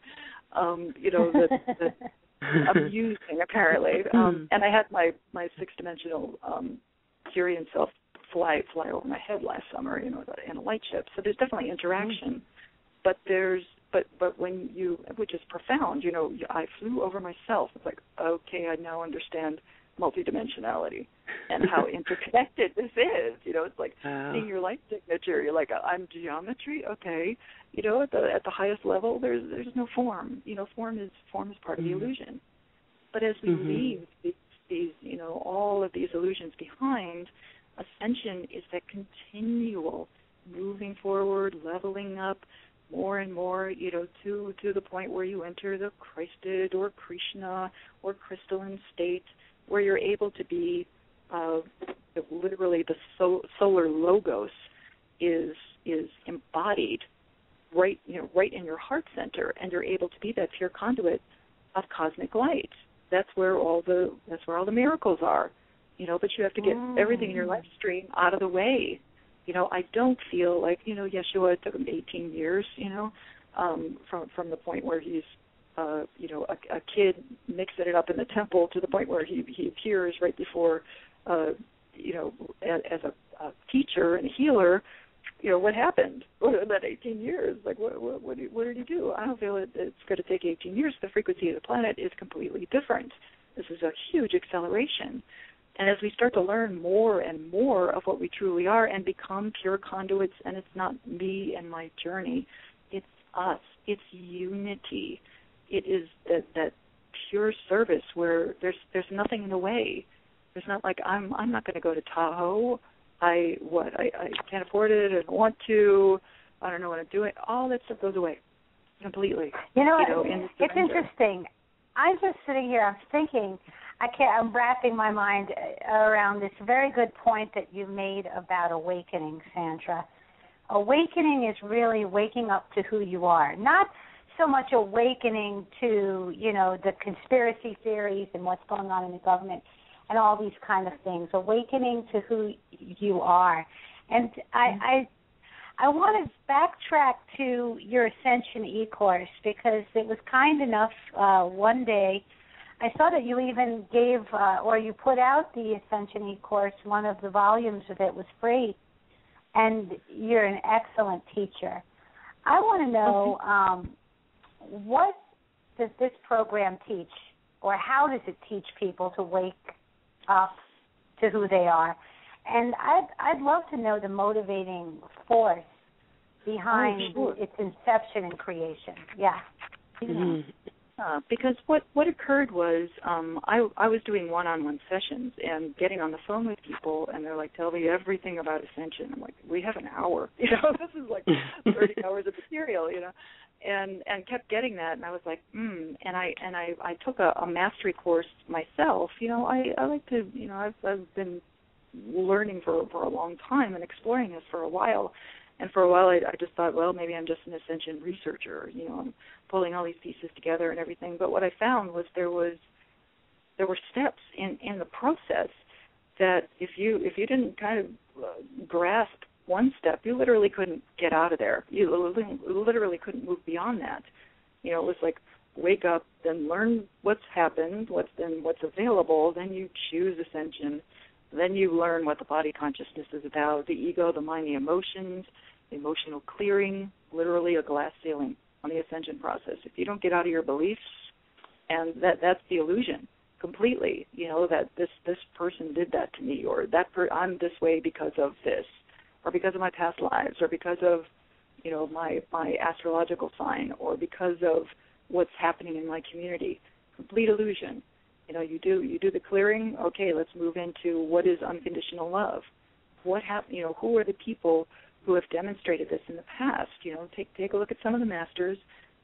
That's amusing, apparently. And I had my six-dimensional Sirian self fly over my head last summer, in a light ship. So there's definitely interaction. But when you, which is profound, I flew over myself. It's like, okay, I now understand multidimensionality and how interconnected this is. It's like seeing your life signature. You're like, I'm geometry, okay. At the highest level, there's no form. Form is part of the illusion. But as we leave these all of these illusions behind, ascension is that continual moving forward, leveling up more and more, to the point where you enter the Christed or Krishna or crystalline state, where you're able to be literally the solar logos is embodied right in your heart center, and you're able to be that pure conduit of cosmic light. That's where all the miracles are. But you have to get everything in your life stream out of the way. I don't feel like, Yeshua, it took him 18 years, from the point where he's, a kid mixing it up in the temple to the point where he appears right before, as a teacher and a healer. What happened in that 18 years? Like, what did he do? I don't feel it's going to take 18 years. The frequency of the planet is completely different. This is a huge acceleration. And as we start to learn more and more of what we truly are and become pure conduits, and it's not me and my journey, it's us. It's unity. It is that pure service where there's nothing in the way. There's not like I'm not going to go to Tahoe. I can't afford it. I don't want to. I don't know what I'm doing. All that stuff goes away completely. It's interesting. I'm just sitting here. I'm thinking. I'm wrapping my mind around this very good point that you made about awakening, Sandra. Awakening is really waking up to who you are, not so much awakening to, the conspiracy theories and what's going on in the government and all these kind of things. Awakening to who you are. And I want to backtrack to your Ascension e-course, because it was kind enough one day. I saw that you even gave, or you put out the Ascension e-course. One of the volumes of it was free, and you're an excellent teacher. I want to know, what does this program teach, or how does it teach people to wake up to who they are? And I'd love to know the motivating force behind its inception and creation. Yeah. Because what occurred was I was doing one-on-one sessions and getting on the phone with people, and they're like, tell me everything about Ascension. I'm like, we have an hour. This is like 30 hours of material, and kept getting that, and I was like, and I took a mastery course myself. I like to, I've been learning for a long time and exploring this for a while. And for a while, I just thought, well, maybe I'm just an Ascension researcher. I'm pulling all these pieces together and everything. But what I found was there were steps in the process that if you didn't kind of grasp one step, you literally couldn't get out of there. You literally couldn't move beyond that. It was like wake up, then learn what's happened, what's available, then you choose Ascension. Then you learn what the body consciousness is about, the ego, the mind, the emotions, the emotional clearing, literally a glass ceiling on the ascension process. If you don't get out of your beliefs, and that's the illusion completely, that this person did that to me, or I'm this way because of this, or because of my past lives, or because of, my astrological sign, or because of what's happening in my community. Complete illusion. You do the clearing. Okay, let's move into what is unconditional love. What happened? Who are the people who have demonstrated this in the past? Take a look at some of the masters.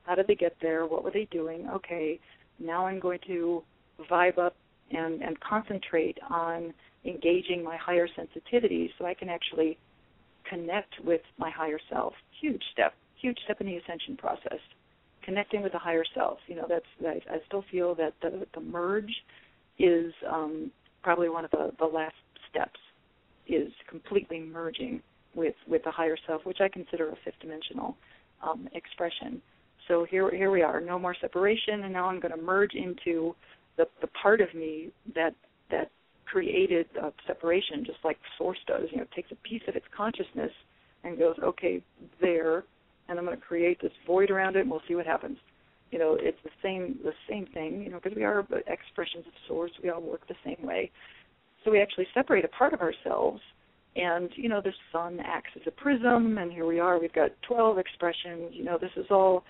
How did they get there? What were they doing? Okay, now I'm going to vibe up and concentrate on engaging my higher sensitivity so I can actually connect with my higher self. Huge step in the ascension process. Connecting with the higher self, I still feel that the merge is probably one of the last steps, is completely merging with the higher self, which I consider a fifth dimensional expression. So here we are, no more separation, and now I'm going to merge into the part of me that created separation, just like Source does. It takes a piece of its consciousness and goes, okay, there. And I'm going to create this void around it, and we'll see what happens. it's the same thing, because we are expressions of source. We all work the same way. So we actually separate a part of ourselves, and, the sun acts as a prism, and here we are. We've got 12 expressions. This is all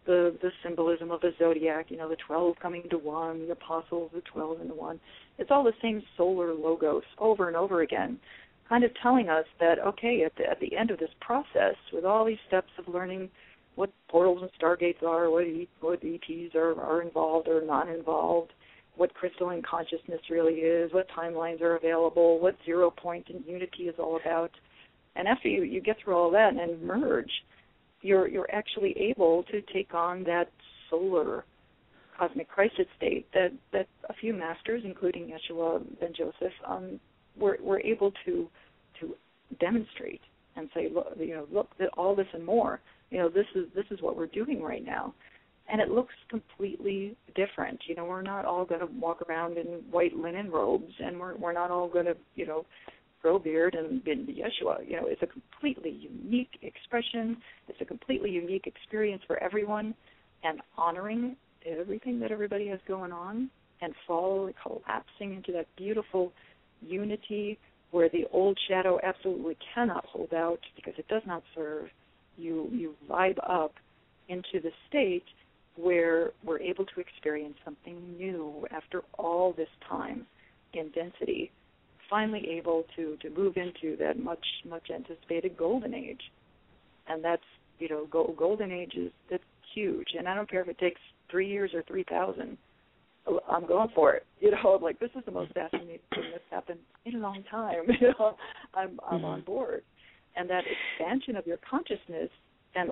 the symbolism of the zodiac, the 12 coming to one, the apostles, the 12 into one. It's all the same solar logos over and over again, kind of telling us that, okay, at the end of this process, with all these steps of learning what portals and stargates are, what ETs are involved or not involved, what crystalline consciousness really is, what timelines are available, what zero point and unity is all about. And after you get through all that and merge, you're actually able to take on that solar cosmic crisis state that a few masters, including Yeshua ben Joseph, were able to demonstrate and say, look, all this and more. This is what we're doing right now. And it looks completely different. We're not all going to walk around in white linen robes, and we're not all going to, grow beard and be Yeshua. It's a completely unique expression. It's a completely unique experience for everyone, and honoring everything that everybody has going on and collapsing into that beautiful unity where the old shadow absolutely cannot hold out because it does not serve. You vibe up into the state where we're able to experience something new after all this time in density, finally able to move into that much anticipated golden age. And that's, golden age that's huge. And I don't care if it takes 3 years or 3,000. I'm going for it. This is the most fascinating thing that's happened in a long time. I'm on board. And that expansion of your consciousness and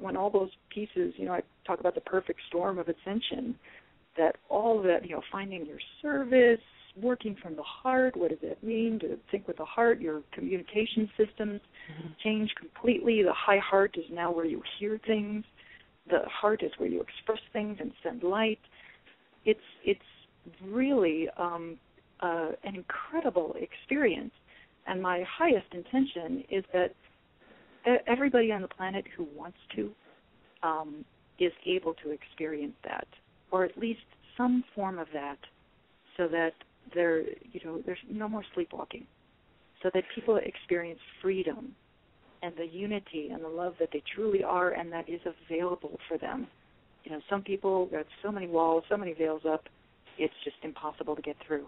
when all those pieces, I talk about the perfect storm of ascension, that all of that, finding your service, working from the heart, what does that mean to think with the heart? Your communication systems change completely. The high heart is now where you hear things. The heart is where you express things and send light. It's really an incredible experience. And my highest intention is that everybody on the planet who wants to is able to experience that, or at least some form of that, so that there's no more sleepwalking, so that people experience freedom and the unity and the love that they truly are and that is available for them. Some people got so many walls, so many veils up, it's just impossible to get through.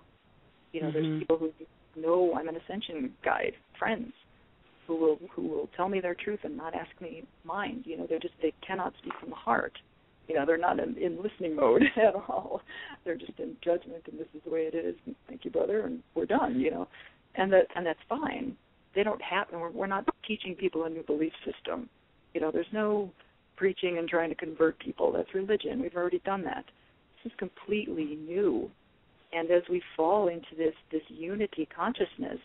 There's people who know I'm an ascension guide, friends, who will tell me their truth and not ask me mine. They cannot speak from the heart. They're not in listening mode at all. They're just in judgment, and this is the way it is. And thank you, brother, and we're done. And that's fine. They don't have. And we're not teaching people a new belief system. There's no preaching and trying to convert people. That's religion. We've already done that. This is completely new. And as we fall into this unity consciousness,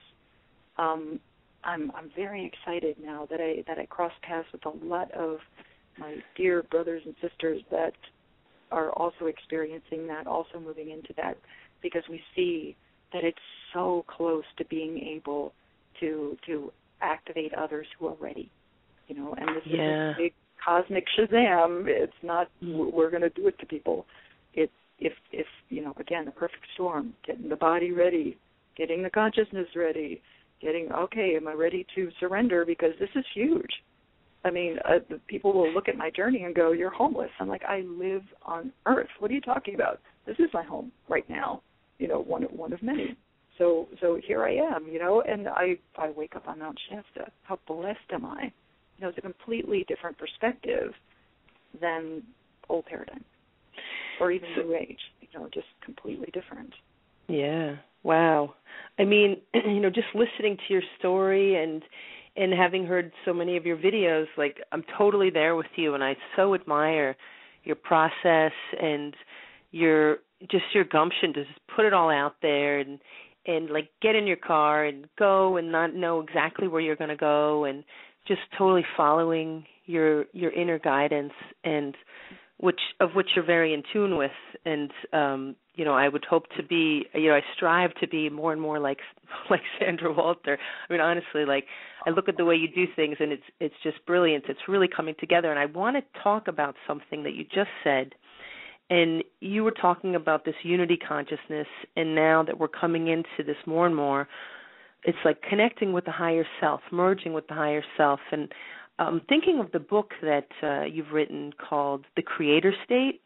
I'm very excited now that I cross paths with a lot of my dear brothers and sisters that are also experiencing that, also moving into that, because we see that it's so close to being able to activate others who are ready. And this is a big cosmic Shazam. It's not we're going to do it to people. It's if again, the perfect storm, getting the body ready, getting the consciousness ready, am I ready to surrender, because this is huge. I mean, people will look at my journey and go, you're homeless. I'm like, I live on Earth. What are you talking about? This is my home right now, one of many. So here I am, and I wake up on Mount Shasta. How blessed am I? It's a completely different perspective than old paradigm or even New Age, just completely different. Yeah. Wow. I mean, just listening to your story and having heard so many of your videos, I'm totally there with you, and I so admire your process and your gumption to just put it all out there and get in your car and go and not know exactly where you're going to go, and just totally following your inner guidance, and which you're very in tune with. And I would hope to be, I strive to be more and more like Sandra Walter. I mean, honestly, I look at the way you do things, and it's just brilliant. It's really coming together. And I want to talk about something that you just said, And you were talking about this unity consciousness, and now that we're coming into this more and more, it's like connecting with the higher self, merging with the higher self. And thinking of the book that you've written called The Creator State,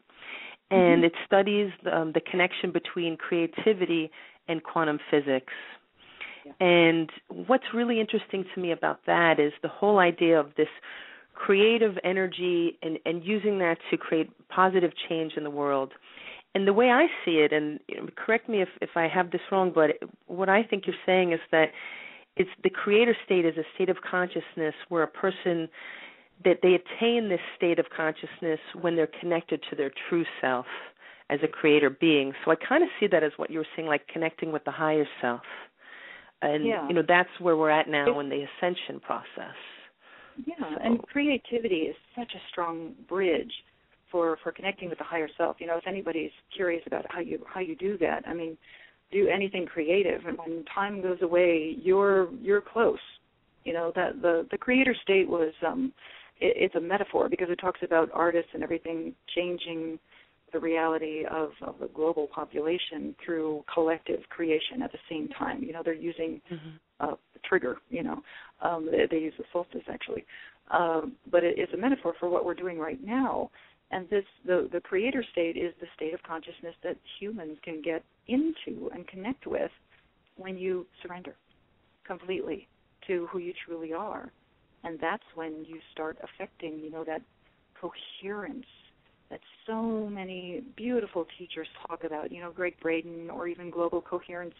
and it studies the connection between creativity and quantum physics. Yeah. And what's really interesting to me about that is the whole idea of this creative energy and using that to create positive change in the world. And the way I see it, and correct me if I have this wrong, but what I think you're saying is that it's the creator state is a state of consciousness where a person, that they attain this state of consciousness when they're connected to their true self as a creator being. So I kind of see that as what you were saying, like connecting with the higher self. And, that's where we're at now in the ascension process. Yeah, and creativity is such a strong bridge for connecting with the higher self. If anybody's curious about how you do that, I mean, do anything creative, and when time goes away, you're close. That the creator state was it's a metaphor because it talks about artists and everything changing the reality of the global population through collective creation at the same time. They're using the trigger, they use the solstice actually. But it's a metaphor for what we're doing right now. And the creator state is the state of consciousness that humans can get into and connect with when you surrender completely to who you truly are. And that's when you start affecting, that coherence that so many beautiful teachers talk about, Greg Braden or even Global Coherence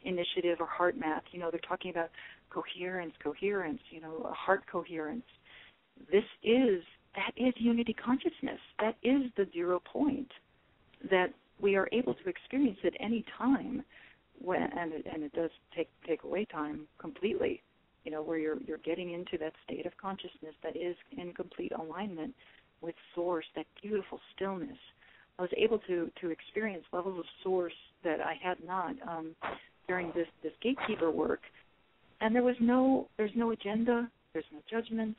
Initiative or Heart Math, they're talking about coherence, heart coherence. That is unity consciousness. That is the 0 point that we are able to experience at any time, and it does take away time completely, where you're getting into that state of consciousness that is in complete alignment with Source, that beautiful stillness. I was able to experience levels of Source that I had not during this gatekeeper work, and there's no agenda, there's no judgment,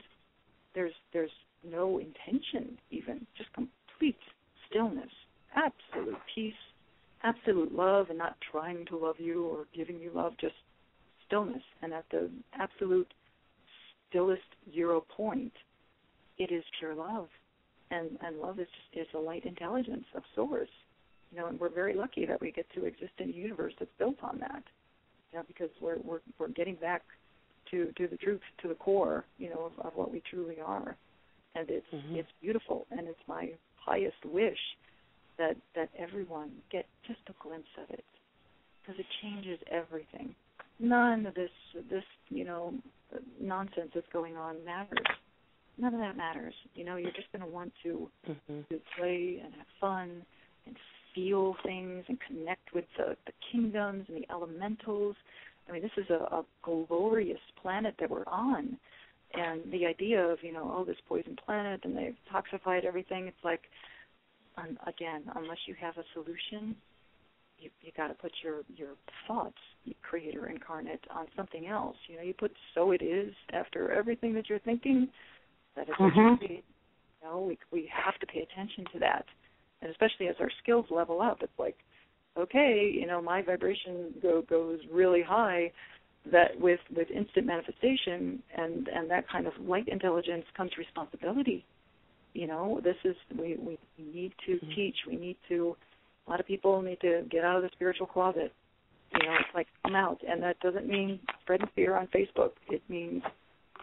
there's no intention even, just complete stillness, absolute peace, absolute love, and not trying to love you or giving you love, just stillness. And at the absolute stillest 0 point, it is pure love. And love is a light intelligence of Source. And we're very lucky that we get to exist in a universe that's built on that. Because we're getting back to the truth, to the core, of what we truly are. And it's beautiful, and it's my highest wish that everyone get just a glimpse of it, because it changes everything. None of this nonsense that's going on matters. None of that matters. You're just going to want to play and have fun and feel things and connect with the kingdoms and the elementals. I mean, this is a glorious planet that we're on. And the idea of, this poison planet and they've toxified everything, it's like, again, unless you have a solution, you got to put your thoughts, you creator incarnate, on something else. You put so it is after everything that you're thinking, that is what you see. We have to pay attention to that. And especially as our skills level up, it's like, okay, my vibration goes really high. That with instant manifestation and that kind of light intelligence comes responsibility. This is we need to teach. We need to. A lot of people need to get out of the spiritual closet. It's like come out, and that doesn't mean spreading fear on Facebook. It means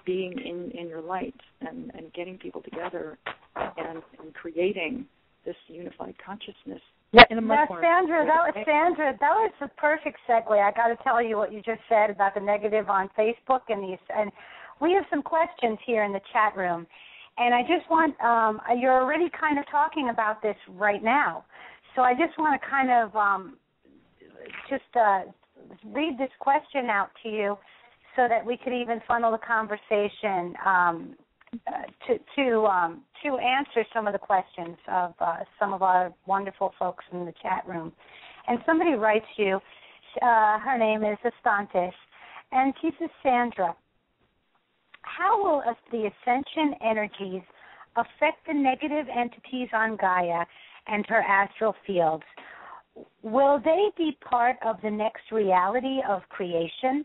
being in your light and getting people together and creating this unified consciousness. Now, Sandra, that was a perfect segue. I got to tell you what you just said about the negative on Facebook, and we have some questions here in the chat room, and I just want you're already kind of talking about this right now, so I just want to kind of read this question out to you, so that we could even funnel the conversation to answer some of the questions of some of our wonderful folks in the chat room. And somebody writes you, her name is Estantes, and she says, Sandra, how will the ascension energies affect the negative entities on Gaia and her astral fields, will they be part of the next reality of creation?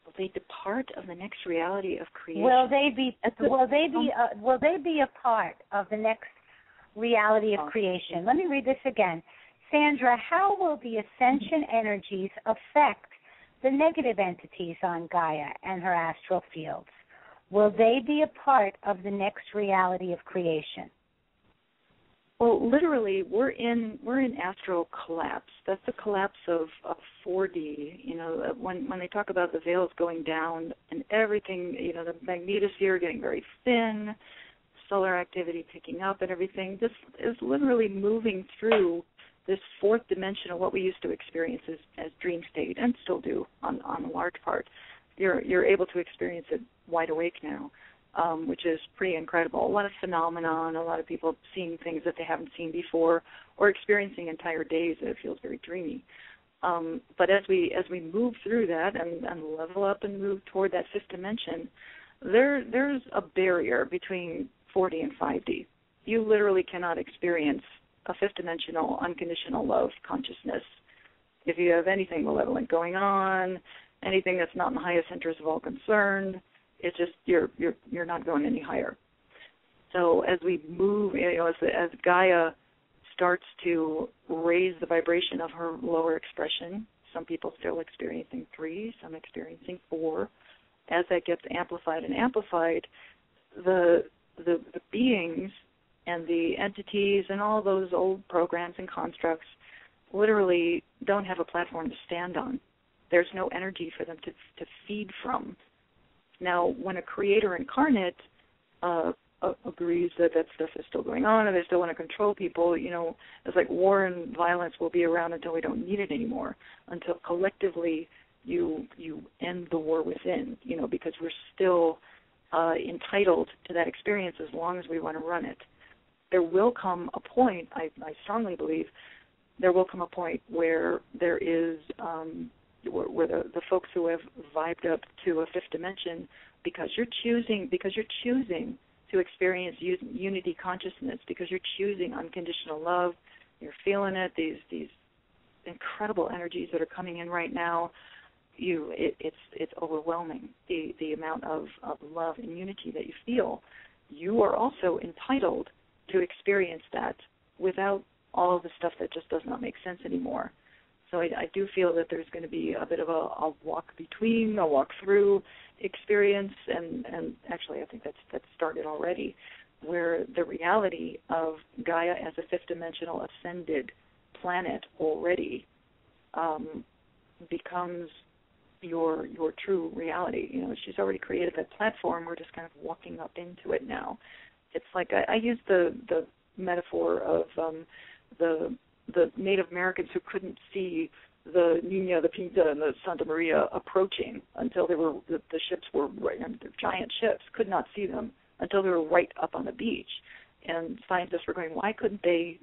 Will they depart of the next reality of creation? Will they be a part of the next reality of creation? Let me read this again. Sandra, how will the ascension energies affect the negative entities on Gaia and her astral fields? Will they be a part of the next reality of creation? Well, literally, we're in astral collapse. That's the collapse of 4D. You know, when they talk about the veils going down and everything, you know, the magnetosphere getting very thin, solar activity picking up and everything, this is literally moving through this fourth dimension of what we used to experience as dream state, and still do on a large part. You're able to experience it wide awake now, which is pretty incredible. A lot of phenomenon, a lot of people seeing things that they haven't seen before, or experiencing entire days that it feels very dreamy. But as we move through that and level up and move toward that fifth dimension, there's a barrier between 4D and 5D. You literally cannot experience a fifth dimensional unconditional love consciousness if you have anything malevolent going on, anything that's not in the highest interest of all concerned. It's just you're not going any higher. So as we move, you know, as Gaia starts to raise the vibration of her lower expression, some people still experiencing 3, some experiencing 4. As that gets amplified, the beings and the entities and all those old programs and constructs literally don't have a platform to stand on. There's no energy for them to feed from. Now, when a creator incarnate agrees that stuff is still going on and they still want to control people, you know, it's like war and violence will be around until we don't need it anymore, until collectively you end the war within, you know, because we're still entitled to that experience as long as we want to run it. There will come a point, I strongly believe, there will come a point where there is, where the folks who have vibed up to a fifth dimension, because you're choosing to experience unity consciousness, because you're choosing unconditional love, you're feeling it, these incredible energies that are coming in right now, it's overwhelming, the amount of love and unity that you feel. You are also entitled to experience that without all of the stuff that just does not make sense anymore. So I do feel that there's going to be a bit of a walk through experience, and actually I think that's started already, where the reality of Gaia as a fifth dimensional ascended planet already becomes your true reality. You know, she's already created that platform. We're just kind of walking up into it now. It's like I use the metaphor of the Native Americans who couldn't see the Nina, the Pinta, and the Santa Maria approaching until the ships were right, and the giant ships could not see them until they were right up on the beach. And scientists were going, why couldn't they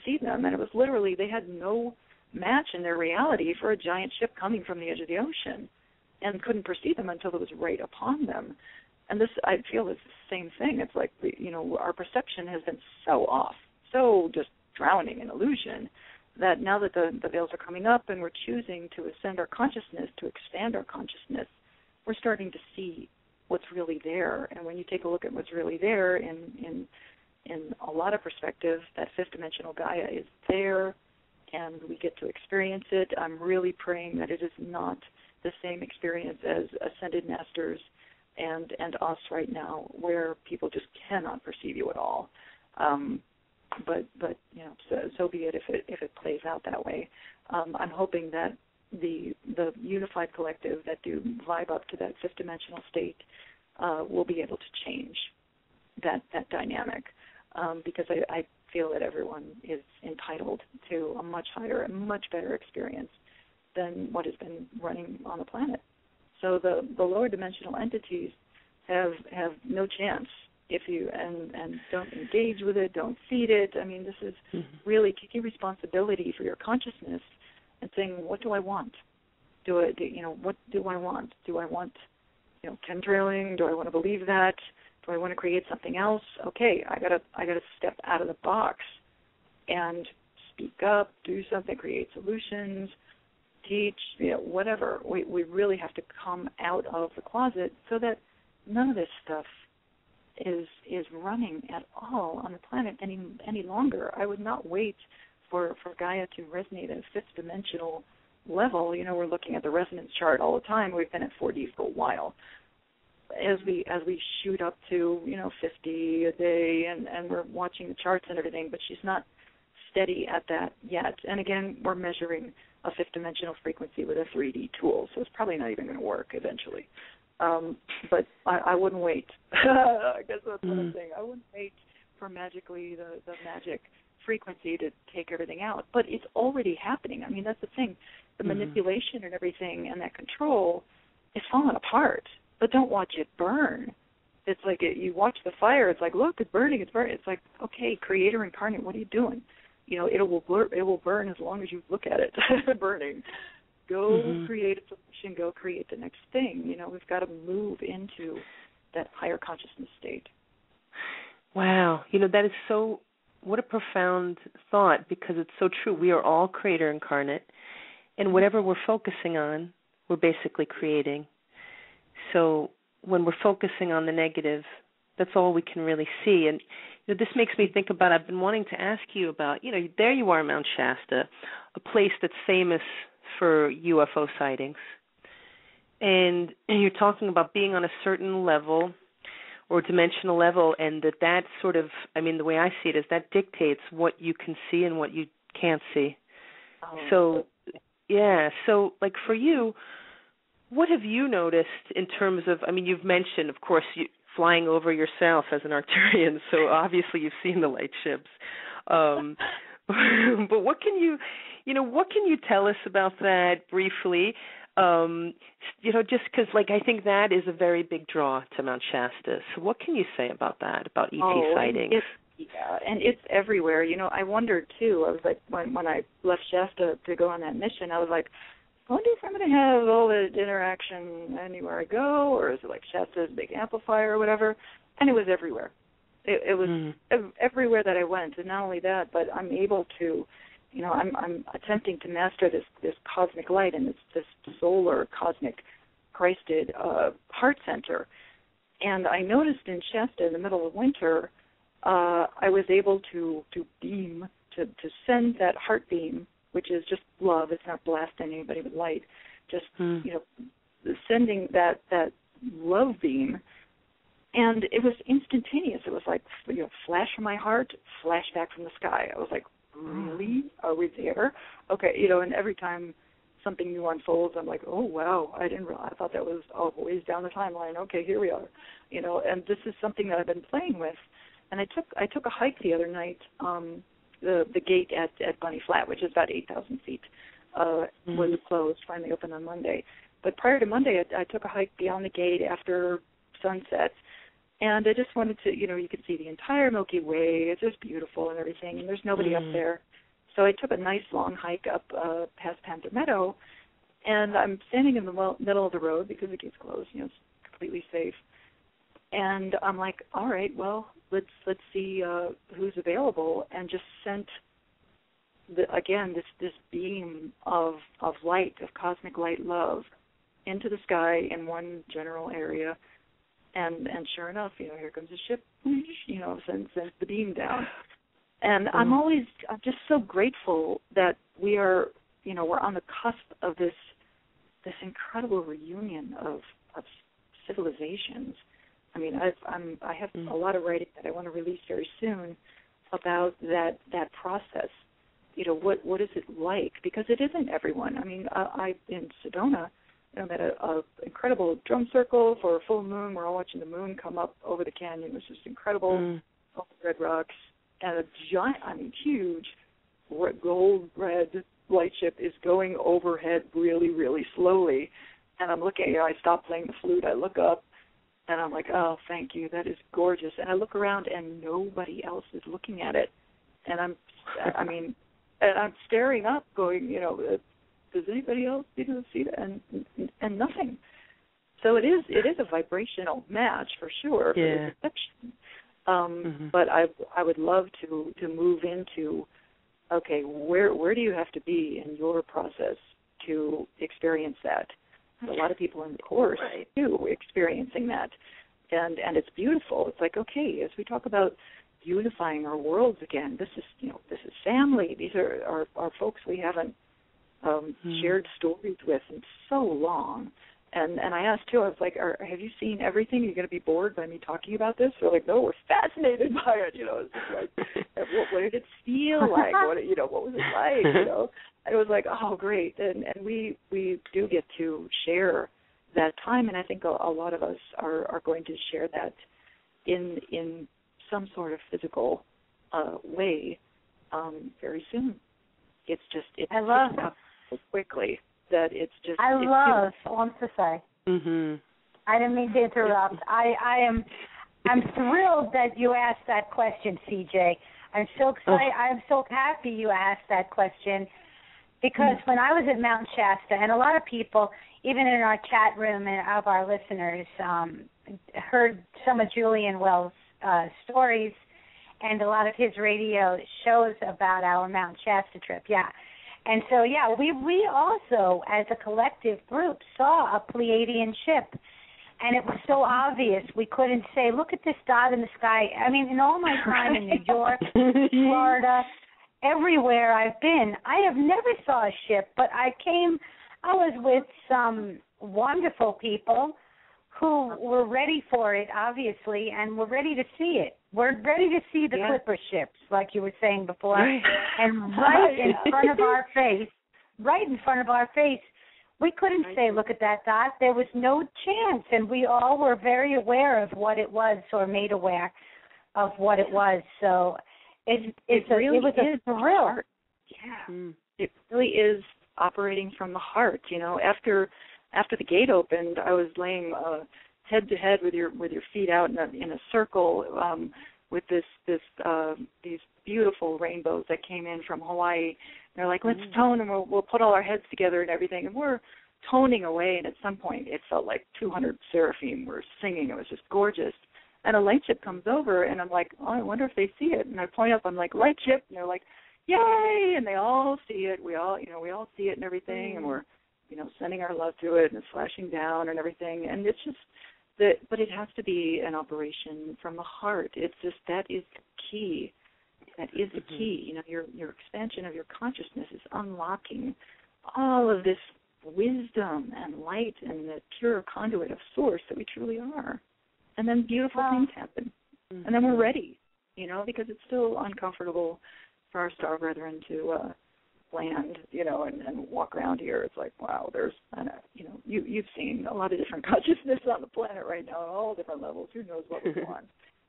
see them? And it was literally they had no match in their reality for a giant ship coming from the edge of the ocean, and couldn't perceive them until it was right upon them. And this, I feel, is the same thing. It's like, you know, our perception has been so off, so just drowning in illusion, that now that the veils are coming up and we're choosing to ascend our consciousness, to expand our consciousness, we're starting to see what's really there. And when you take a look at what's really there in a lot of perspectives, that fifth dimensional Gaia is there, and we get to experience it. I'm really praying that it is not the same experience as ascended masters and us right now, where people just cannot perceive you at all. But you know, so be it if it plays out that way. I'm hoping that the unified collective that do vibe up to that fifth dimensional state will be able to change that dynamic, because I feel that everyone is entitled to a much higher and much better experience than what has been running on the planet. So the lower dimensional entities have no chance if you and don't engage with it, don't feed it. I mean, this is really taking responsibility for your consciousness and saying, what do I want? What do I want? Do I want, chemtrailing? Do I want to believe that? Do I want to create something else? Okay, I gotta step out of the box and speak up, do something, create solutions, teach, whatever. We really have to come out of the closet so that none of this stuff is running at all on the planet any longer. I would not wait for Gaia to resonate at a fifth dimensional level. We're looking at the resonance chart all the time. We've been at 4D for a while. As we shoot up to 50 a day, and we're watching the charts and everything, but she's not steady at that yet. And again, we're measuring a fifth dimensional frequency with a 3D tool, so it's probably not even going to work eventually. But I wouldn't wait. I guess that's what I'm saying. I wouldn't wait for magically the magic frequency to take everything out. But it's already happening. I mean, that's the thing. The manipulation and everything and that control is falling apart. But don't watch it burn. It's like you watch the fire. It's like, look, it's burning. It's like, okay, Creator incarnate, what are you doing? It will burn as long as you look at it burning. Go create a solution. Go create the next thing. We've got to move into that higher consciousness state. Wow. That is so, what a profound thought, because it's so true. We are all Creator incarnate, and whatever we're focusing on, we're basically creating. So when we're focusing on the negative, that's all we can really see. And this makes me think about, I've been wanting to ask you about, there you are, Mount Shasta, a place that's famous for UFO sightings. And you're talking about being on a certain level or dimensional level, and that sort of, the way I see it is that dictates what you can see and what you can't see. So like for you, what have you noticed in terms of, you've mentioned, of course, flying over yourself as an Arcturian, so obviously you've seen the light ships. But what can you tell us about that briefly? Just because, I think that is a very big draw to Mount Shasta. So what can you say about that, about ET sightings? And it's everywhere. I wondered, too. I was like, when I left Shasta to go on that mission, I was like, I wonder if I'm going to have all the interaction anywhere I go, or is it like Shasta's big amplifier or whatever? And it was everywhere. It was everywhere that I went. And not only that, but I'm able to, I'm attempting to master this cosmic light and this solar cosmic Christed heart center. And I noticed in Shasta in the middle of winter, I was able to beam, to send that heart beam, which is just love. It's not blasting anybody with light. Just, sending that love beam. And it was instantaneous. It was like, flash from my heart, flash back from the sky. I was like, really? Are we there? Okay, and every time something new unfolds, I'm like, oh, wow, I didn't realize. I thought that was ways down the timeline. Okay, here we are. And this is something that I've been playing with. And I took a hike the other night, the gate at Bunny Flat, which is about 8,000 feet, was closed, finally opened on Monday. But prior to Monday, I took a hike beyond the gate after sunset, and I just wanted to, you could see the entire Milky Way. It's just beautiful and everything, and there's nobody up there. So I took a nice long hike up past Panther Meadow, and I'm standing in the middle of the road because the gate's closed, it's completely safe. And I'm like, all right, well, let's see who's available, and just sent this beam of light, of cosmic light love, into the sky in one general area, and sure enough, here comes the ship, sends the beam down. And I'm just so grateful that we are, we're on the cusp of this incredible reunion of civilizations. I have a lot of writing that I want to release very soon about that process. What is it like? Because it isn't everyone. I in Sedona, met an incredible drum circle for a full moon. We're all watching the moon come up over the canyon. It was just incredible. Red rocks, and a giant, huge gold red light ship is going overhead really, really slowly. And I'm looking. I stop playing the flute. I look up. And I'm like, oh, thank you. That is gorgeous. And I look around, and nobody else is looking at it. And I'm staring up, going, does anybody else see that? And nothing. So it is a vibrational match for sure for the perception. But I would love to move into, okay, where do you have to be in your process to experience that? A lot of people in the course do experiencing that, and it's beautiful. It's like, okay, as we talk about unifying our worlds again, this is family. These are folks we haven't shared stories with in so long. And I asked too, I was like, have you seen everything? Are you going to be bored by me talking about this? They're like, no, we're fascinated by it. It's just like, what did it feel like? What was it like? And it was like, oh, great. And we do get to share that time, and I think a lot of us are going to share that in some sort of physical way very soon. It's I love up so quickly that it's just. I'm so sorry. I didn't mean to interrupt. I'm thrilled that you asked that question, CJ. I'm so excited. I'm so happy you asked that question, because when I was at Mount Shasta, and a lot of people, even in our chat room and of our listeners, heard some of Julian Wells' stories and a lot of his radio shows about our Mount Shasta trip. And so, we also, as a collective group, saw a Pleiadian ship. And it was so obvious. We couldn't say, look at this dot in the sky. I mean, in all my time in New York, Florida, everywhere I've been, I have never saw a ship, but I was with some wonderful people who were ready for it, obviously, and were ready to see it. We're ready to see the Clipper ships, like you were saying before. And right in front of our face, we couldn't say, look at that dot. There was no chance, and we all were very aware of what it was, or made aware of what it was. So it was a thrill. It really is operating from the heart. After the gate opened, I was laying head to head with your feet out in a circle with these beautiful rainbows that came in from Hawaii. They're like, let's tone, and we'll put all our heads together and everything. And we're toning away, and at some point it felt like 200 seraphim were singing. It was just gorgeous. And a light ship comes over, and I'm like, oh, I wonder if they see it. And I point up, I'm like, light ship, and they're like, yay! And they all see it. We all see it and everything, and we're sending our love to it, and it's flashing down and everything. And it's just but it has to be an operation from the heart. It's just, that is the key. That is the key. Your expansion of your consciousness is unlocking all of this wisdom and light and the pure conduit of source that we truly are. And then beautiful things happen. And then we're ready, because it's still uncomfortable for our star brethren to land, and walk around here. It's like, wow, there's, you've seen a lot of different consciousness on the planet right now at all different levels. Who knows what we want?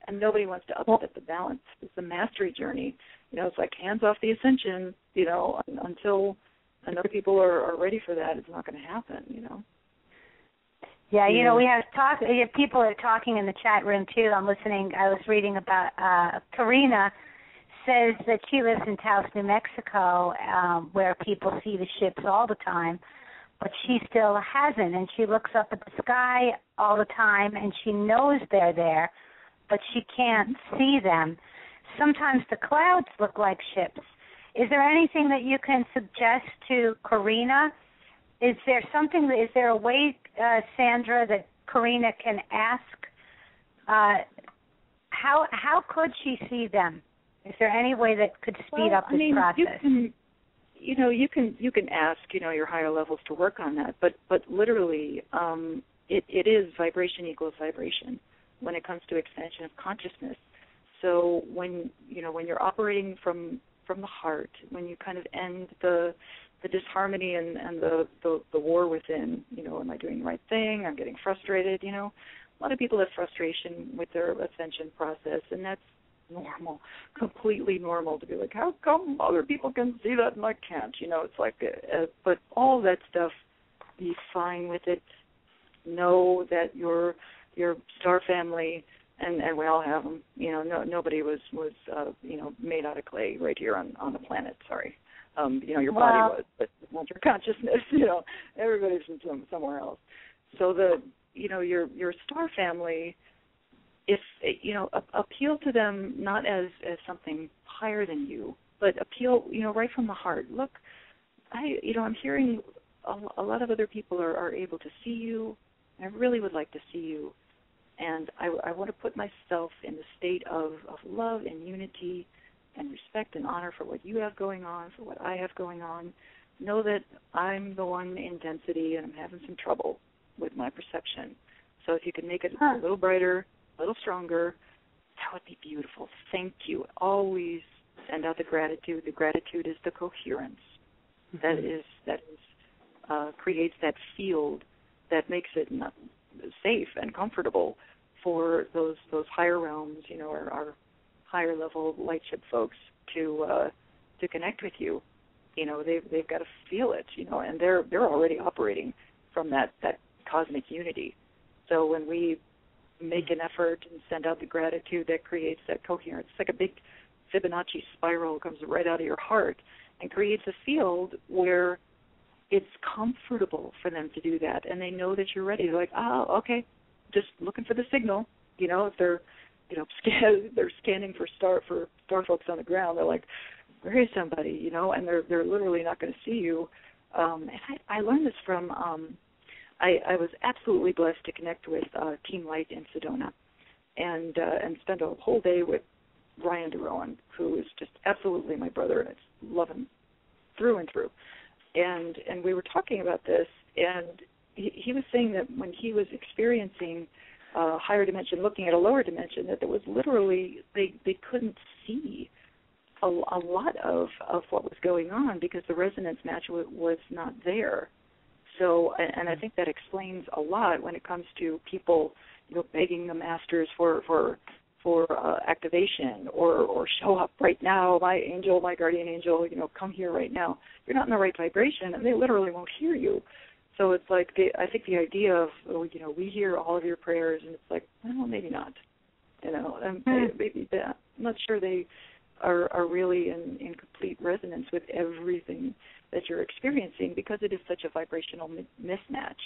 And nobody wants to upset the balance. It's the mastery journey. It's like hands off the ascension, until enough people are ready for that, it's not going to happen, Yeah, we have people are talking in the chat room, too. I'm listening. I was reading about Karina says that she lives in Taos, New Mexico, where people see the ships all the time, but she still hasn't. And she looks up at the sky all the time, and she knows they're there, but she can't see them. Sometimes the clouds look like ships. Is there anything that you can suggest to Karina? Is there a way, Sandra, that Karina can ask? How could she see them? Is there any way that could speed up this process? You can ask, your higher levels to work on that, but literally, it is vibration equals vibration when it comes to expansion of consciousness. So when you're operating from the heart, when you kind of end the disharmony and the war within, am I doing the right thing? I'm getting frustrated, A lot of people have frustration with their ascension process, and that's normal, completely normal to be like, how come other people can see that and I can't? It's like, but all that stuff, be fine with it. Know that your star family, and we all have them. Nobody was made out of clay right here on the planet. Sorry, your body was, but not your consciousness. Everybody's from somewhere else. So your star family, if appeal to them not as something higher than you, but appeal right from the heart. Look, I'm hearing a lot of other people are able to see you. I really would like to see you, and I want to put myself in the state of love and unity and respect and honor for what you have going on, for what I have going on. Know that I'm the one in density and I'm having some trouble with my perception. So if you can make it a little brighter, a little stronger, that would be beautiful. Thank you. Always send out the gratitude. The gratitude is the coherence. Mm-hmm. That creates that field that makes it safe and comfortable for those higher realms, our higher level lightship folks to connect with you. They've got to feel it, and they're already operating from that cosmic unity. So when we make an effort and send out the gratitude, that creates that coherence. It's like a big Fibonacci spiral comes right out of your heart and creates a field where it's comfortable for them to do that, and they know that you're ready. They're like, oh, okay, just looking for the signal. If they're, they're scanning for star folks on the ground. They're like, where is somebody? And they're literally not going to see you. And I learned this from. I was absolutely blessed to connect with Team Light in Sedona, and spend a whole day with Ryan DeRowan, who is just absolutely my brother, and I love him through and through. And we were talking about this, and he was saying that when he was experiencing a higher dimension, looking at a lower dimension, that there was literally they couldn't see a lot of what was going on because the resonance match was not there. So, and I think that explains a lot when it comes to people, begging the masters for activation or show up right now, my angel, my guardian angel, come here right now. You're not in the right vibration, and they literally won't hear you. So it's like I think the idea of we hear all of your prayers, and it's like, well, maybe not, and maybe that. I'm not sure they are really in complete resonance with everything that you're experiencing because it is such a vibrational mismatch.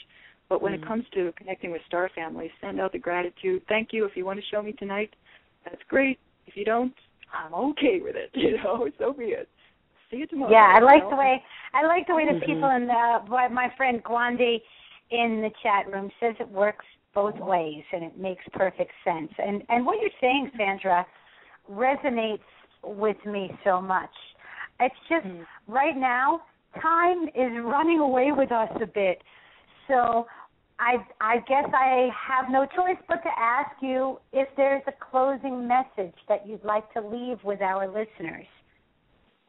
But when it comes to connecting with star families, send out the gratitude. Thank you. If you want to show me tonight, that's great. If you don't, I'm okay with it. So be it. See you tomorrow. Yeah, I like the way the people in my friend Gwandi in the chat room says it works both ways, and it makes perfect sense. And what you're saying, Sandra, resonates with me so much. It's just right now, time is running away with us a bit. So I guess I have no choice but to ask you if there's a closing message that you'd like to leave with our listeners.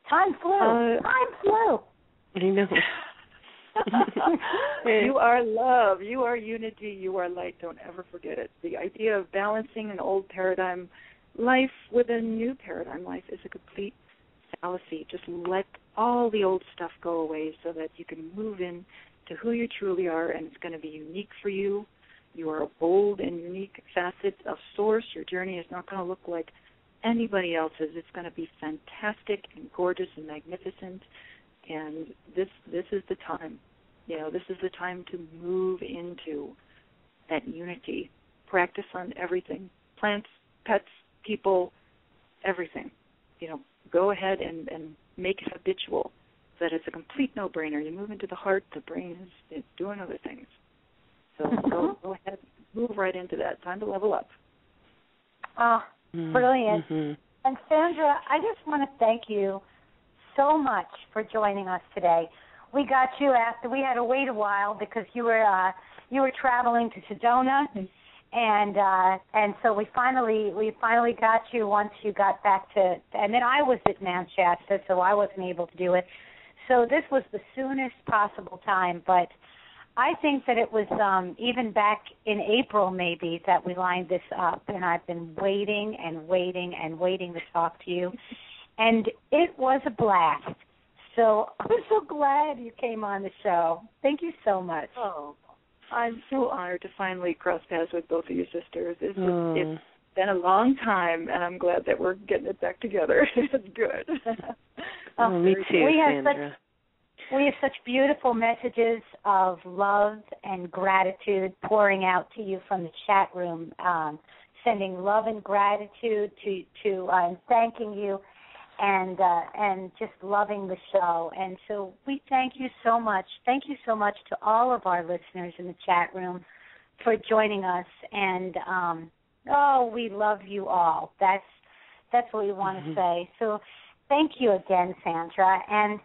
Time flew. Time flew. I know. You are love. You are unity. You are light. Don't ever forget it. The idea of balancing an old paradigm life with a new paradigm life is a complete fallacy. Just let all the old stuff go away so that you can move in to who you truly are, and it's going to be unique for you. You are a bold and unique facet of Source. Your journey is not going to look like anybody else's. It's going to be fantastic and gorgeous and magnificent, and this is the time. This is the time to move into that unity. Practice on everything, plants, pets, people, everything. Go ahead and make it habitual, that it's a complete no-brainer. You move into the heart, the brain is doing other things. So go ahead, move right into that. Time to level up. Brilliant. And Sandra, I just want to thank you so much for joining us today. We got you after we had to wait a while because you were traveling to Sedona, and so we finally got you once you got back to, and then I was at Mount Shasta, so I wasn't able to do it. So this was the soonest possible time, but I think that it was even back in April maybe that we lined this up, and I've been waiting and waiting and waiting to talk to you, and it was a blast. So I'm so glad you came on the show. Thank you so much. Oh, I'm so honored to finally cross paths with both of you sisters. It's been a long time, and I'm glad that we're getting it back together. It's good. Me too, Sandra. We have such beautiful messages of love and gratitude pouring out to you from the chat room, sending love and gratitude to thanking you and just loving the show. And so we thank you so much. Thank you so much to all of our listeners in the chat room for joining us. And, we love you all. That's what we want to say. So thank you again, Sandra. And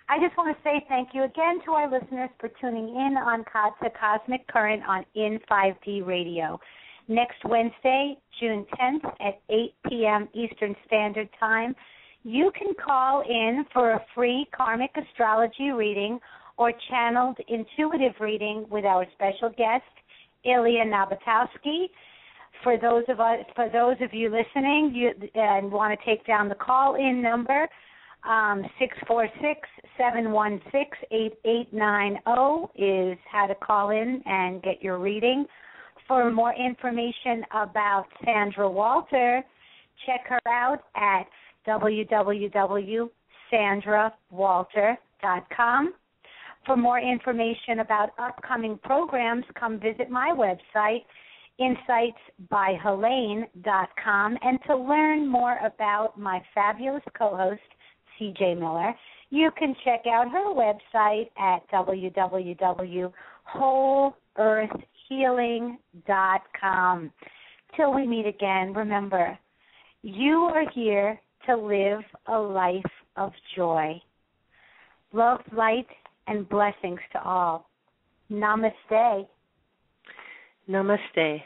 I just want to say thank you again to our listeners for tuning in on to Cosmic Current on In 5D Radio. Next Wednesday, June 10th at 8 p.m. Eastern Standard Time, you can call in for a free karmic astrology reading or channeled intuitive reading with our special guest, Ilya Nabatowski. For those of you listening and want to take down the call-in number, 646-716-8890 is how to call in and get your reading. For more information about Sandra Walter, check her out at www.sandrawalter.com. For more information about upcoming programs, come visit my website, insightsbyhelane.com. And to learn more about my fabulous co-host, CJ Miller, you can check out her website at www.wholeearthhealing.com. Till we meet again, remember, you are here to live a life of joy. Love, light, and blessings to all. Namaste. Namaste.